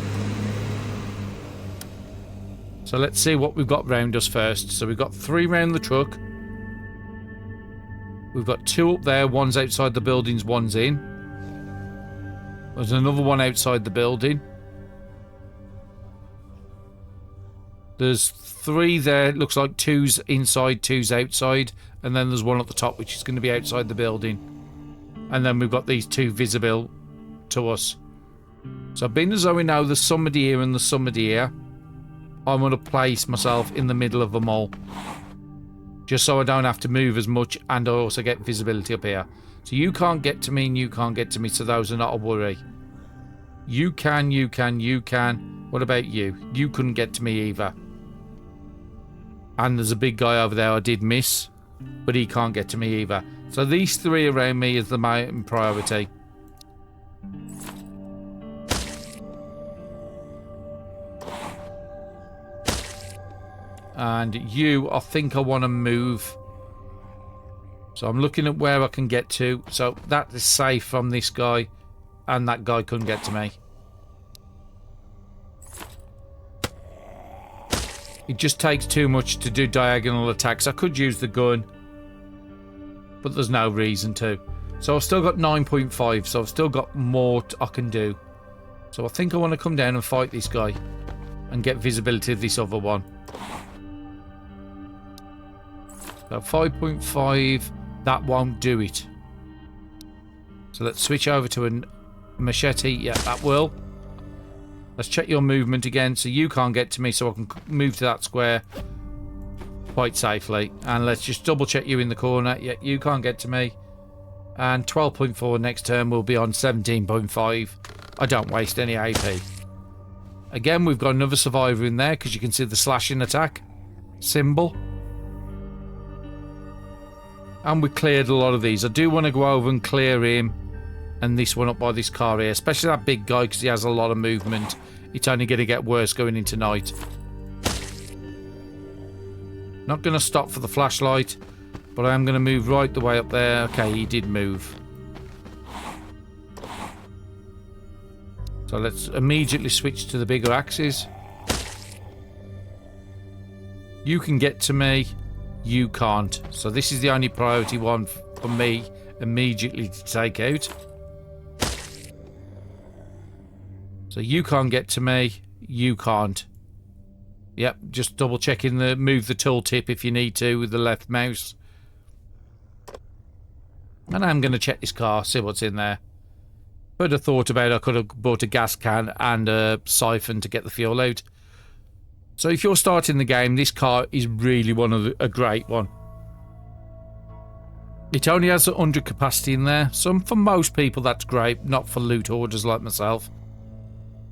So let's see what we've got round us first. So we've got 3 round the truck. We've got 2 up there, one's outside the buildings, one's in. There's another one outside the building. There's 3 there, it looks like 2's inside, 2's outside. And then there's one at the top, which is going to be outside the building. And then we've got these 2 visible to us. So being as though we know there's somebody here and there's somebody here, I'm going to place myself in the middle of them all. Just so I don't have to move as much and I also get visibility up here. So you can't get to me and you can't get to me, so those are not a worry. You can, you can, you can. What about you? You couldn't get to me either. And there's a big guy over there I did miss, but he can't get to me either. So these 3 around me is the main priority. And you, I think I want to move. So I'm looking at where I can get to. So that is safe from this guy. And that guy couldn't get to me. It just takes too much to do diagonal attacks. I could use the gun. but there's no reason to. So I've still got 9.5, so I've still got more I can do. So I think I want to come down and fight this guy and get visibility of this other one. So 5.5, that won't do it. So let's switch over to a machete. Yeah, that will. Let's check your movement again, so you can't get to me, so I can move to that square quite safely. And let's just double check you in the corner. Yeah, you can't get to me. And 12.4 next turn will be on 17.5. I don't waste any AP. Again, we've got another survivor in there, because you can see the slashing attack symbol. And we cleared a lot of these. I do want to go over and clear him and this one up by this car here, especially that big guy, because he has a lot of movement. It's only going to get worse going into night. Not going to stop for the flashlight, but I am going to move right the way up there. Okay, he did move. So let's immediately switch to the bigger axes. You can get to me, you can't. So this is the only priority one for me immediately to take out. So you can't get to me, you can't. Yep, just double checking the move the tooltip if you need to with the left mouse. And I'm going to check this car, see what's in there. But I thought about I could have bought a gas can and a siphon to get the fuel out. So if you're starting the game, this car is really a great one. It only has 100 capacity in there. So for most people that's great, not for loot hoarders like myself.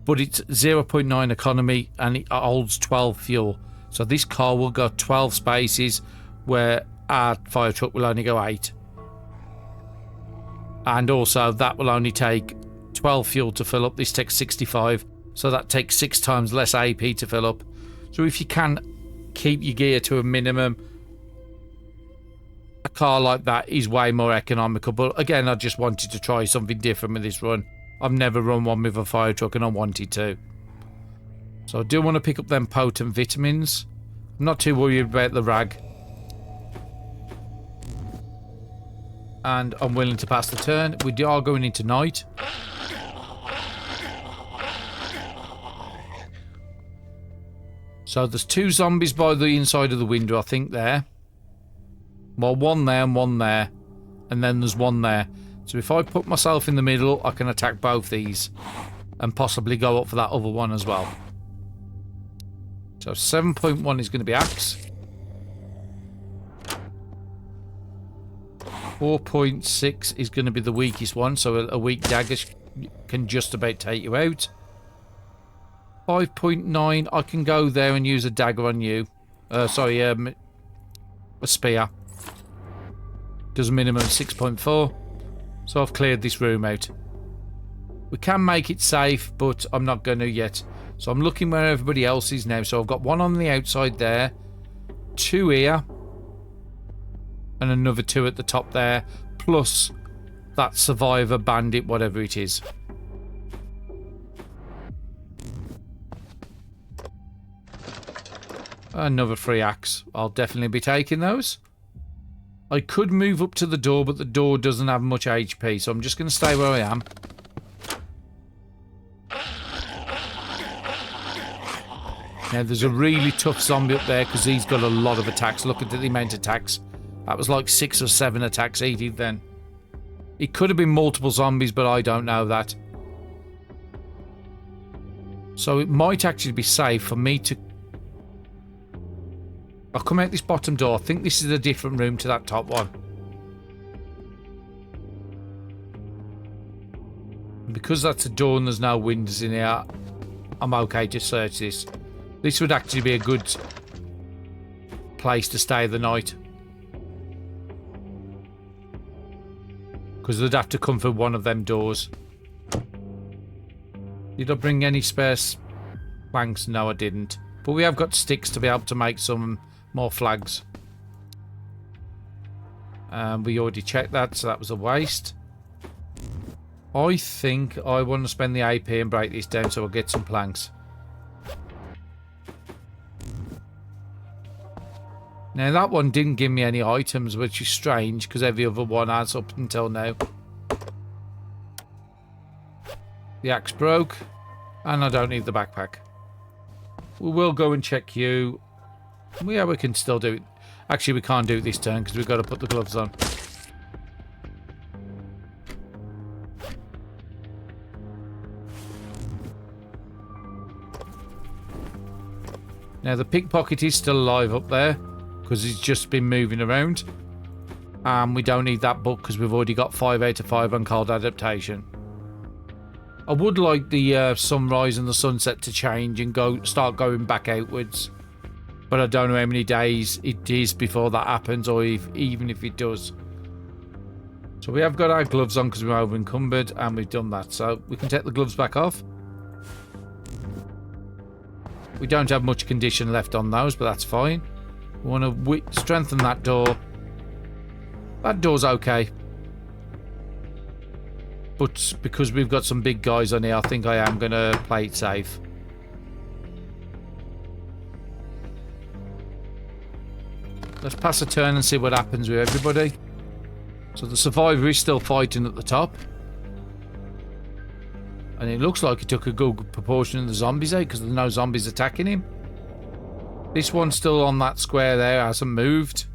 But it's 0.9 economy and it holds 12 fuel. So this car will go 12 spaces where our fire truck will only go 8. And also that will only take 12 fuel to fill up. This takes 65. So that takes 6 times less AP to fill up. So if you can keep your gear to a minimum, a car like that is way more economical. But again, I just wanted to try something different with this run. I've never run one with a fire truck and I wanted to. So I do want to pick up them potent vitamins. I'm not too worried about the rag. And I'm willing to pass the turn. We are going into night. So there's 2 zombies by the inside of the window, I think, there. Well, one there and one there. And then there's one there. So if I put myself in the middle, I can attack both these. And possibly go up for that other one as well. So 7.1 is going to be axe. 4.6 is going to be the weakest one. So a weak dagger can just about take you out. 5.9, I can go there and use a dagger on you. A spear. Does a minimum of 6.4. So I've cleared this room out. We can make it safe, but I'm not going to yet. So I'm looking where everybody else is now. So I've got 1 on the outside there. 2 here. And another 2 at the top there. Plus that survivor, bandit, whatever it is. Another 3 axe. I'll definitely be taking those. I could move up to the door, but the door doesn't have much HP, so I'm just going to stay where I am. Now, there's a really tough zombie up there because he's got a lot of attacks. Look at the amount of attacks. That was like 6 or 7 attacks he did then. It could have been multiple zombies, but I don't know that. So it might actually be safe for me to... I'll come out this bottom door. I think this is a different room to that top one. And because that's a door and there's no windows in here, I'm okay to search this. This would actually be a good place to stay the night. Because they'd have to come for one of them doors. Did I bring any spare planks? No, I didn't. But we have got sticks to be able to make some more flags. We already checked that, so that was a waste. I think I want to spend the AP and break this down so I'll get some planks. Now that one didn't give me any items, which is strange because every other one has up until now. The axe broke, and I don't need the backpack. We will go and check you. Yeah, we can still do it. Actually, we can't do it this turn because we've got to put the gloves on. Now the pickpocket is still alive up there because he's just been moving around. And we don't need that book because we've already got 5 out of 5 on cold adaptation. I would like the sunrise and the sunset to change and start going back outwards. But I don't know how many days it is before that happens, or even if it does. So we have got our gloves on because we're over encumbered, and we've done that. So we can take the gloves back off. We don't have much condition left on those, but that's fine. We want to strengthen that door. That door's okay. But because we've got some big guys on here, I think I am going to play it safe. Let's pass a turn and see what happens with everybody. So the survivor is still fighting at the top. And it looks like he took a good proportion of the zombies out because there's no zombies attacking him. This one's still on that square there, hasn't moved.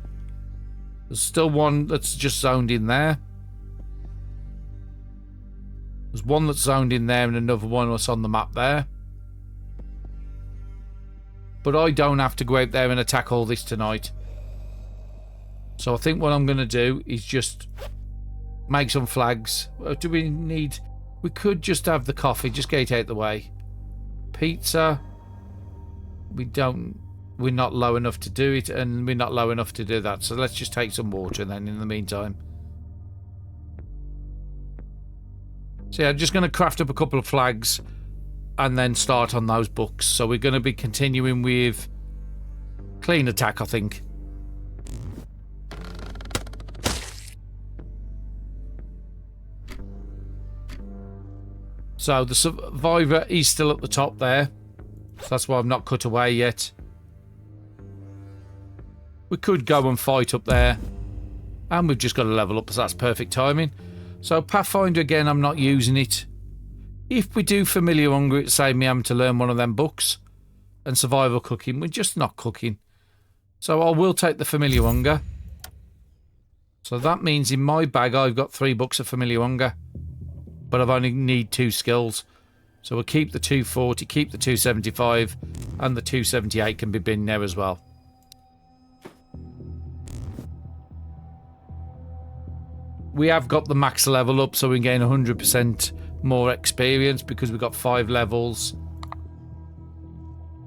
There's still one that's just zoned in there. There's one that's zoned in there and another one that's on the map there. But I don't have to go out there and attack all this tonight. So I think what I'm going to do is just make some flags. Do we need... We could just have the coffee, just get it out the way. Pizza. We're not low enough to do it, and we're not low enough to do that. So let's just take some water then in the meantime. So yeah, I'm just going to craft up a couple of flags and then start on those books. So we're going to be continuing with clean attack, I think. So the survivor is still at the top there. So that's why I've not cut away yet. We could go and fight up there. And we've just got to level up, so that's perfect timing. So Pathfinder again, I'm not using it. If we do familiar hunger, it saves me having to learn one of them books. And survival cooking, we're just not cooking. So I will take the familiar hunger. So that means in my bag I've got 3 books of familiar hunger. But I've only need 2 skills. So we'll keep the 240, keep the 275, and the 278 can be binned now as well. We have got the max level up, so we can gain 100% more experience because we've got 5 levels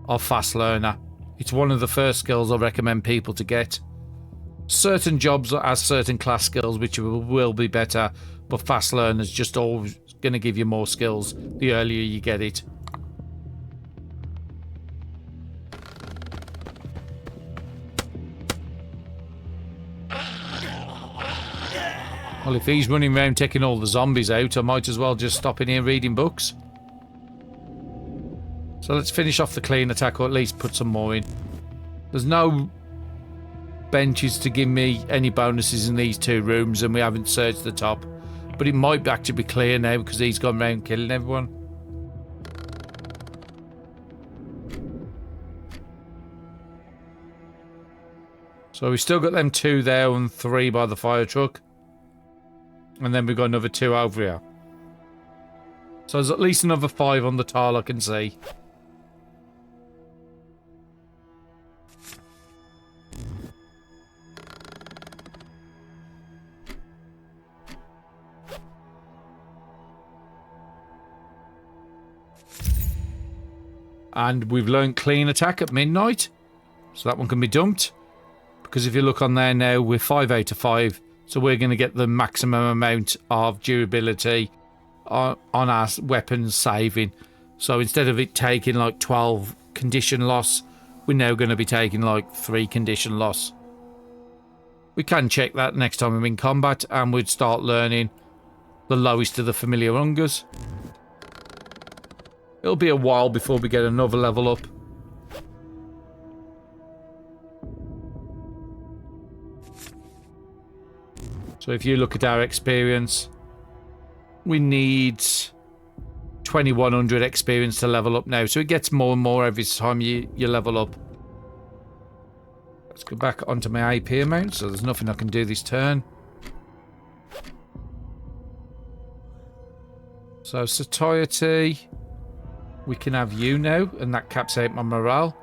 of fast learner. It's one of the first skills I recommend people to get. Certain jobs has certain class skills which will be better, but fast learner's just always going to give you more skills the earlier you get it. Well, if he's running around taking all the zombies out, I might as well just stop in here reading books. So let's finish off the clean attack, or at least put some more in. There's no benches to give me any bonuses in these 2 rooms, and we haven't searched the top. But it might actually be clear now because he's gone around killing everyone. So we've still got them 2 there and 3 by the fire truck. And then we've got another 2 over here. So there's at least another 5 on the tile I can see. And we've learned clean attack at midnight. So that one can be dumped. Because if you look on there now, we're 5 out of 5. So we're going to get the maximum amount of durability on our weapons saving. So instead of it taking like 12 condition loss, we're now going to be taking like 3 condition loss. We can check that next time we're in combat, and we'd start learning the lowest of the familiar hungers. It'll be a while before we get another level up. So if you look at our experience, we need 2100 experience to level up now. So it gets more and more every time you level up. Let's go back onto my AP amount. So there's nothing I can do this turn. So satiety, we can have you now, and that caps out my morale.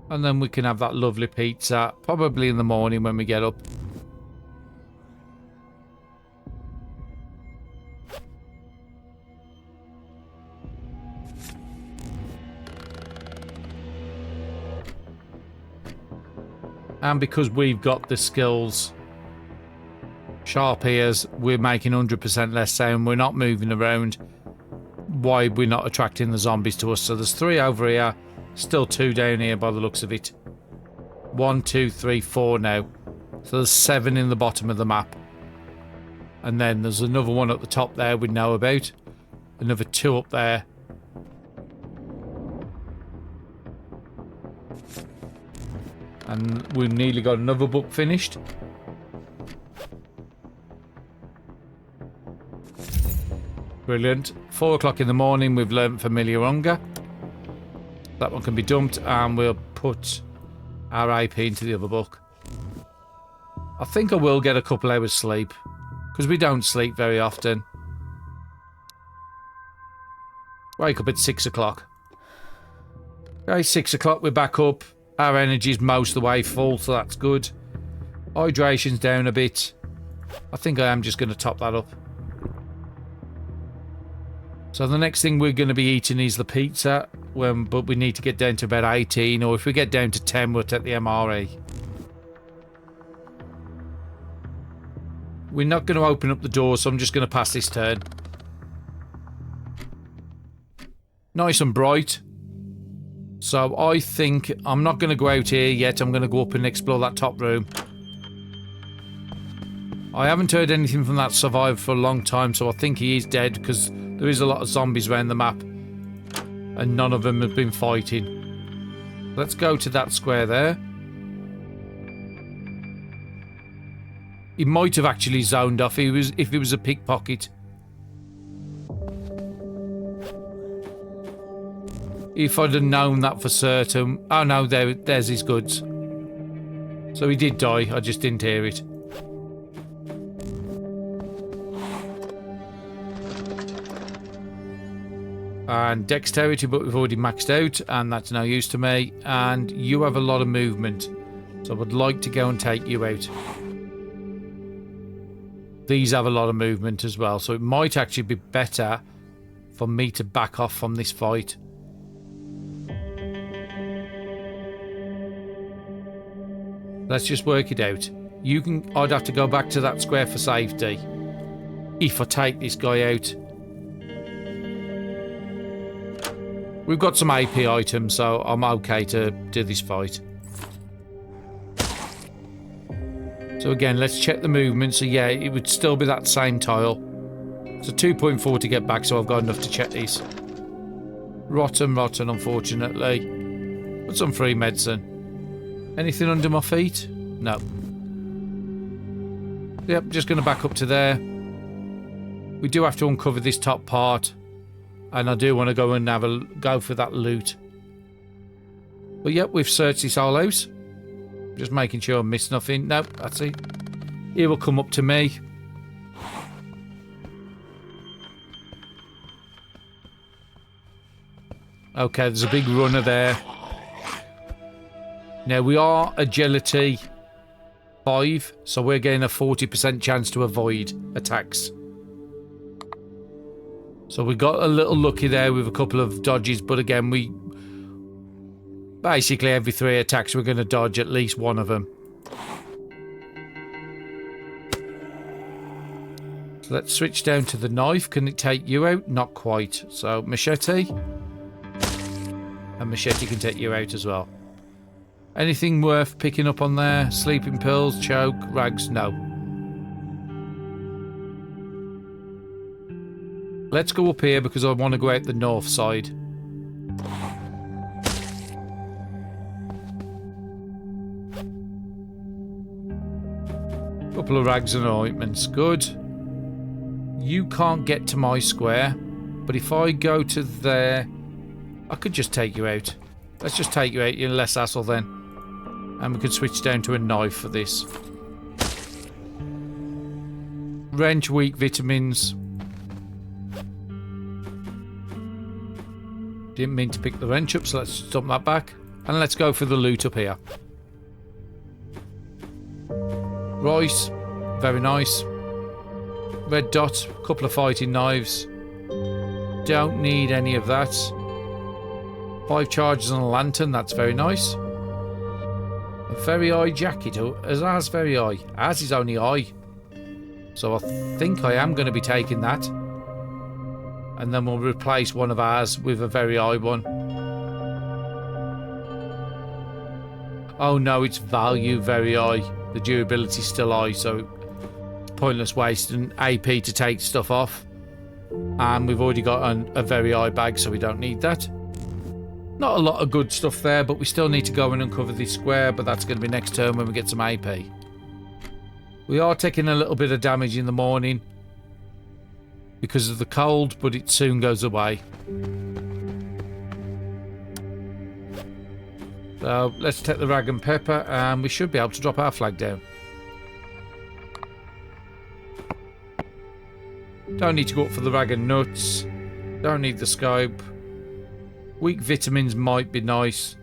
And then we can have that lovely pizza, probably in the morning when we get up. And because we've got the skills, sharp ears, we're making 100% less sound. We're not moving around. Why we're not attracting the zombies to us. So there's 3 over here. Still 2 down here by the looks of it. 1, 2, 3, 4 now. So there's 7 in the bottom of the map. And then there's another one at the top there we know about. Another 2 up there. And we've nearly got another book finished. Brilliant. 4 o'clock in the morning, we've learnt Familiar Hunger. That one can be dumped, and we'll put our AP into the other book. I think I will get a couple hours sleep, because we don't sleep very often. Wake up at 6 o'clock. Okay, 6 o'clock, we're back up. Our energy's most of the way full, so that's good. Hydration's down a bit. I think I am just going to top that up. So the next thing we're going to be eating is the pizza, but we need to get down to about 18, or if we get down to 10, we'll take the MRE. We're not going to open up the door, so I'm just going to pass this turn. Nice and bright. So I think I'm not going to go out here yet. I'm going to go up and explore that top room. I haven't heard anything from that survivor for a long time, so I think he is dead, because there is a lot of zombies around the map. And none of them have been fighting. Let's go to that square there. He might have actually zoned off if he was a pickpocket. If I'd have known that for certain. Oh no, there's his goods. So he did die, I just didn't hear it. And dexterity, but we've already maxed out, and that's no use to me. And you have a lot of movement, so I would like to go and take you out. These have a lot of movement as well, so it might actually be better for me to back off from this fight. Let's just work it out. I'd have to go back to that square for safety if I take this guy out. We've got some AP items, so I'm okay to do this fight. So again, let's check the movement. So yeah, it would still be that same tile. So 2.4 to get back, so I've got enough to check these. Rotten, unfortunately. Put some free medicine. Anything under my feet? No. Yep, just going to back up to there. We do have to uncover this top part. And I do want to go and go for that loot. But yep, we've searched this whole house. Just making sure I missed nothing. Nope, that's it. He will come up to me. Okay, there's a big runner there. Now, we are agility 5, so we're getting a 40% chance to avoid attacks. So we got a little lucky there with a couple of dodges, but again, we basically every 3 attacks we're going to dodge at least one of them. So let's switch down to the knife. Can it take you out? Not quite. So machete. And machete can take you out as well. Anything worth picking up on there? Sleeping pills, choke, rags? No. Let's go up here because I want to go out the north side. Couple of rags and ointments. Good. You can't get to my square. But if I go to there... I could just take you out. Let's just take you out. You're less hassle then. And we could switch down to a knife for this. Wrench, weak vitamins. Didn't mean to pick the wrench up, so let's dump that back. And let's go for the loot up here. Rice. Very nice. Red dot. Couple of fighting knives. Don't need any of that. 5 charges on a lantern. That's very nice. A very eye jacket. As ours very eye. Ours is only eye. So I think I am going to be taking that. And then we'll replace one of ours with a very eye one. Oh no, it's value very eye. The durability still high, so it's pointless wasting AP to take stuff off. And we've already got a very high bag, so we don't need that. Not a lot of good stuff there, but we still need to go in and cover this square, but that's going to be next turn when we get some AP. We are taking a little bit of damage in the morning because of the cold, but it soon goes away. So let's take the rag and pepper, and we should be able to drop our flag down. Don't need to go up for the rag and nuts. Don't need the scope. Weak vitamins might be nice.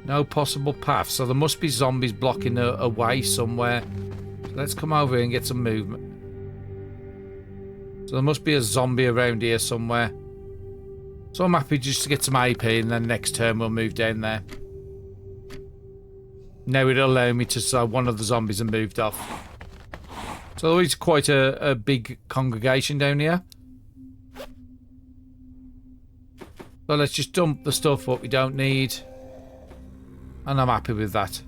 No possible path, so there must be zombies blocking a way somewhere. So let's come over here and get some movement. So there must be a zombie around here somewhere. So I'm happy just to get some AP, and then next turn we'll move down there. Now it'll allow me to say one of the zombies have moved off. So there is quite a big congregation down here. So let's just dump the stuff what we don't need. And I'm happy with that.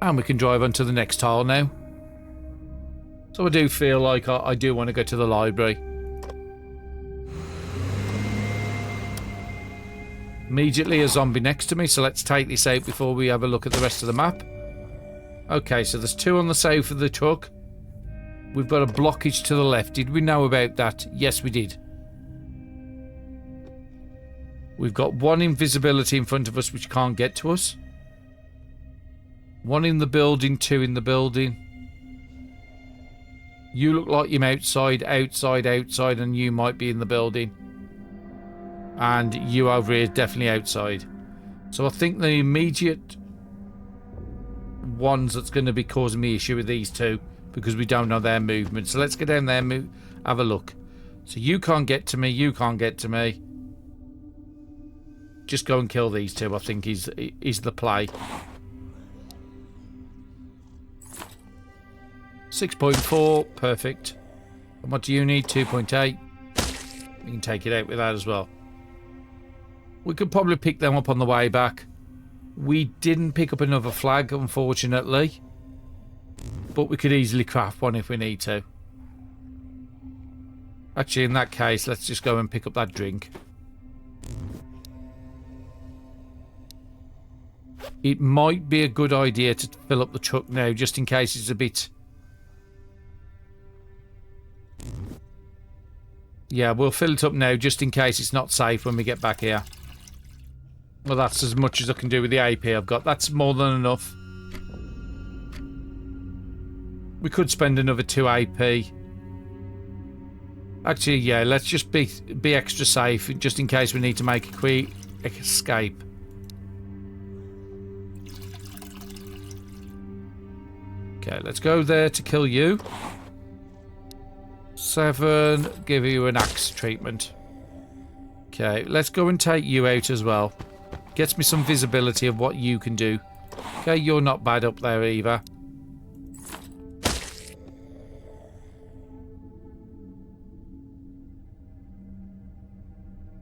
And we can drive on to the next tile now. So I do feel like I do want to go to the library. Immediately a zombie next to me, so let's take this out before we have a look at the rest of the map. Okay, so there's 2 on the south of the truck. We've got a blockage to the left. Did we know about that? Yes, we did. We've got 1 invisibility in front of us which can't get to us. 1 in the building, 2 in the building. You look like you're outside, and you might be in the building. And you over here is definitely outside. So I think the immediate ones that's going to be causing me issue with these 2, because we don't know their movement. So let's get down there and have a look. So you can't get to me, you can't get to me. Just go and kill these 2, I think is the play. 6.4, perfect. And what do you need? 2.8. We can take it out with that as well. We could probably pick them up on the way back. We didn't pick up another flag, unfortunately. But we could easily craft one if we need to. Actually, in that case, let's just go and pick up that drink. It might be a good idea to fill up the truck now, just in case it's a bit... Yeah, we'll fill it up now, just in case it's not safe when we get back here. Well, that's as much as I can do with the AP I've got. That's more than enough. We could spend another 2 AP. Actually, yeah, let's just be extra safe, just in case we need to make a quick escape. Okay, let's go there to kill you. 7, give you an axe treatment. Okay, let's go and take you out as well. Gets me some visibility of what you can do. Okay, you're not bad up there either.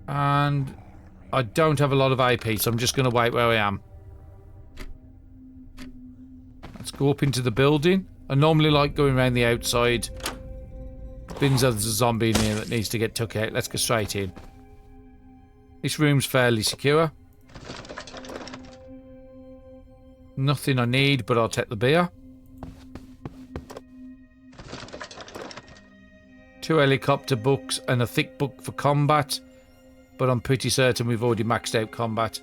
And I don't have a lot of AP, so I'm just going to wait where I am. Let's go up into the building. I normally like going around the outside. Bins, there's a zombie in here that needs to get took out. Let's go straight in. This room's fairly secure. Nothing I need, but I'll take the beer. 2 helicopter books and a thick book for combat, but I'm pretty certain we've already maxed out combat.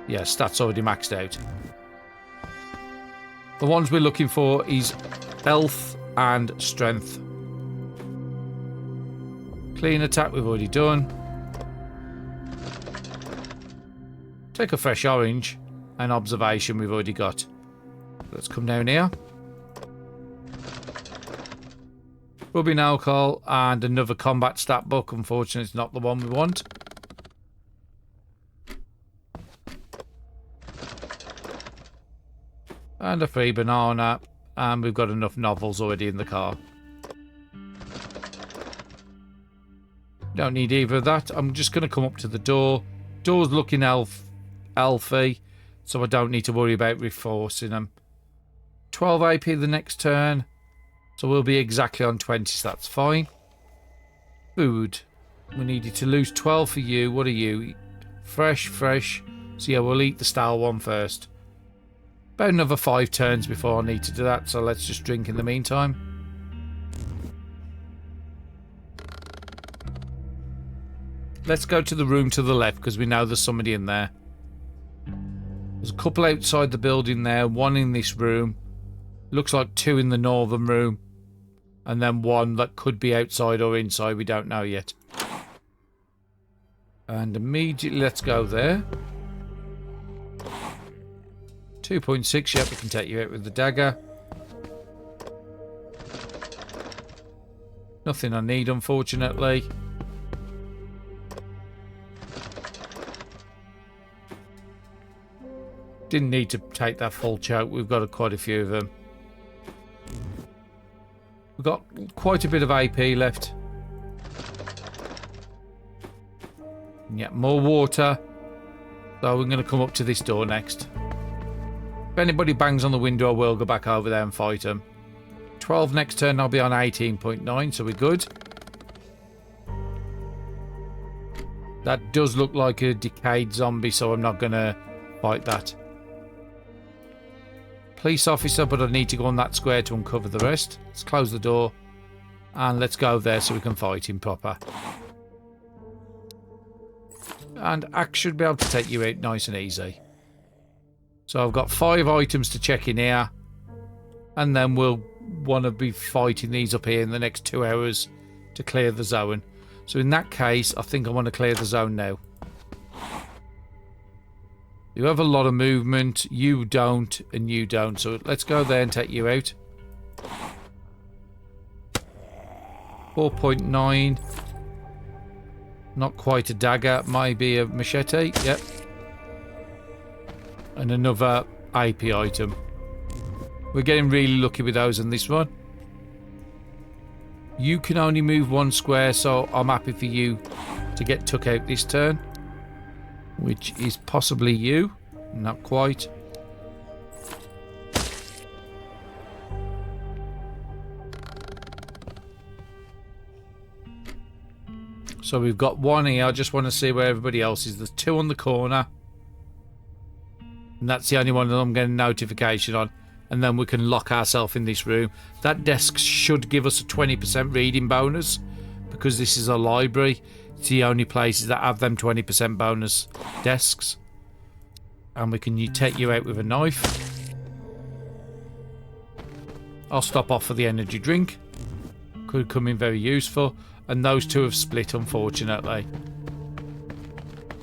Yes, that's already maxed out. The ones we're looking for is health and strength. Clean attack we've already done. Take a fresh orange, and observation we've already got. Let's come down here. Rubbing alcohol and another combat stat book. Unfortunately, it's not the one we want. And a free banana. And we've got enough novels already in the car. Don't need either of that. I'm just going to come up to the door. Door's looking elfy, so I don't need to worry about reinforcing them. 12 AP the next turn. So we'll be exactly on 20, so that's fine. Food. We needed to lose 12 for you. What are you? Fresh. So yeah, we'll eat the stale one first. About another 5 turns before I need to do that, so let's just drink in the meantime. Let's go to the room to the left, because we know there's somebody in there. There's a couple outside the building there, one in this room. Looks like 2 in the northern room. And then 1 that could be outside or inside, we don't know yet. And immediately let's go there. 2.6, yep, we can take you out with the dagger. Nothing I need, unfortunately. Didn't need to take that full choke, we've got quite a few of them. We've got quite a bit of AP left. Yeah, more water. So we're going to come up to this door next. If anybody bangs on the window, I will go back over there and fight them. 12 next turn, I'll be on 18.9, so we're good. That does look like a decayed zombie, so I'm not going to fight that. Police officer, but I need to go on that square to uncover the rest. Let's close the door and let's go there so we can fight him proper. And Axe should be able to take you out nice and easy. So I've got 5 items to check in here, and then we'll want to be fighting these up here in the next 2 hours to clear the zone. So in that case, I think I want to clear the zone now. You have a lot of movement, you don't, and you don't. So let's go there and take you out. 4.9. Not quite a dagger, maybe a machete. Yep. And another AP item. We're getting really lucky with those in this one. You can only move 1 square, so I'm happy for you to get took out this turn. Which is possibly you. Not quite. So we've got 1 here. I just want to see where everybody else is. There's 2 on the corner. And that's the only one that I'm getting a notification on. And then we can lock ourselves in this room. That desk should give us a 20% reading bonus, because this is a library. It's the only places that have them 20% bonus desks. And we can take you out with a knife. I'll stop off for the energy drink. Could come in very useful. And those 2 have split, unfortunately.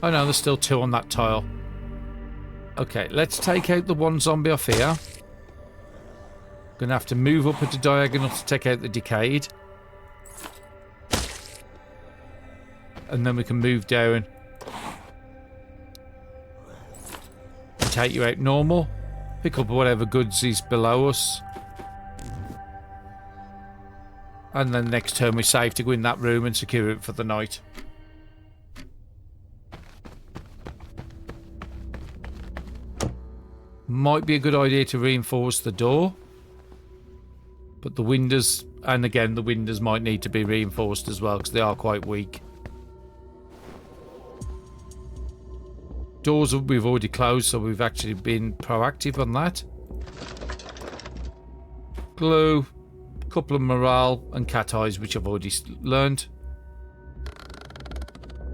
Oh no, there's still 2 on that tile. Okay, let's take out the 1 zombie off here. Gonna have to move up at a diagonal to take out the decayed. And then we can move down and take you out normal. Pick up whatever goods is below us. And then next turn we're safe to go in that room and secure it for the night. Might be a good idea to reinforce the door. But the windows, and again, the windows might need to be reinforced as well because they are quite weak. Doors we've already closed, so we've actually been proactive on that. Glue, a couple of morale and cat eyes, which I've already learned.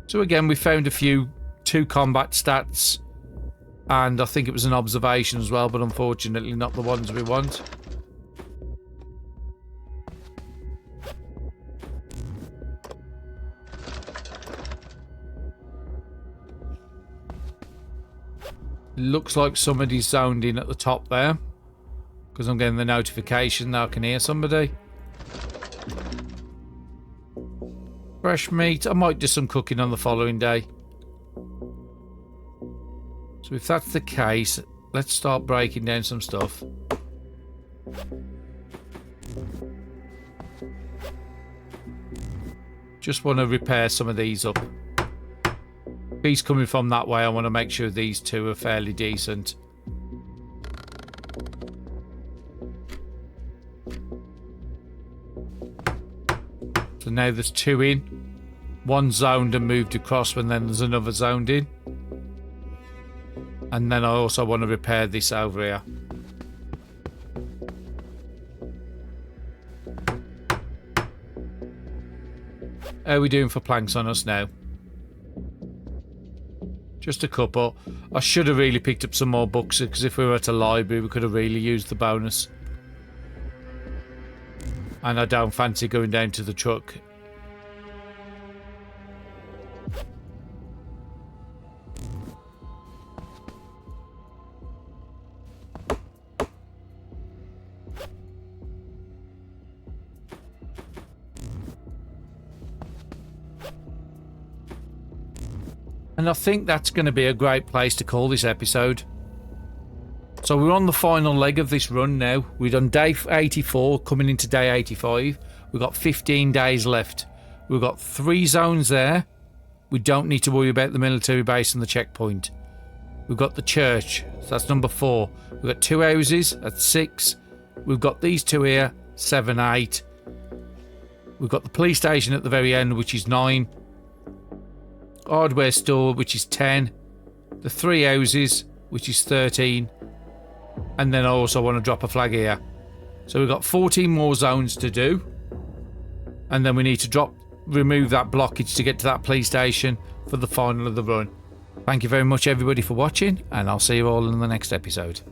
So again, we found a few 2 combat stats, and I think it was an observation as well, but unfortunately not the ones we want. Looks like somebody's zoned in at the top there, because I'm getting the notification that I can hear somebody. Fresh meat. I might do some cooking on the following day. So if that's the case, let's start breaking down some stuff. Just want to repair some of these up. He's coming from that way. I want to make sure these 2 are fairly decent. So now there's 2 in. 1 zoned and moved across, and then there's another zoned in. And then I also want to repair this over here. How are we doing for planks on us now? Just a couple. I should have really picked up some more books, because if we were at a library we could have really used the bonus. And I don't fancy going down to the truck. And I think that's going to be a great place to call this episode. So we're on the final leg of this run now. We're on day 84, coming into day 85. We've got 15 days left. We've got 3 zones there. We don't need to worry about the military base and the checkpoint. We've got the church, so that's number 4. We've got 2 houses, that's 6. We've got these 2 here, 7, 8. We've got the police station at the very end, which is 9. Hardware store, which is 10. The 3 houses, which is 13. And then I also want to drop a flag here. So we've got 14 more zones to do. And then we need to remove that blockage to get to that police station for the final of the run. Thank you very much everybody for watching, and I'll see you all in the next episode.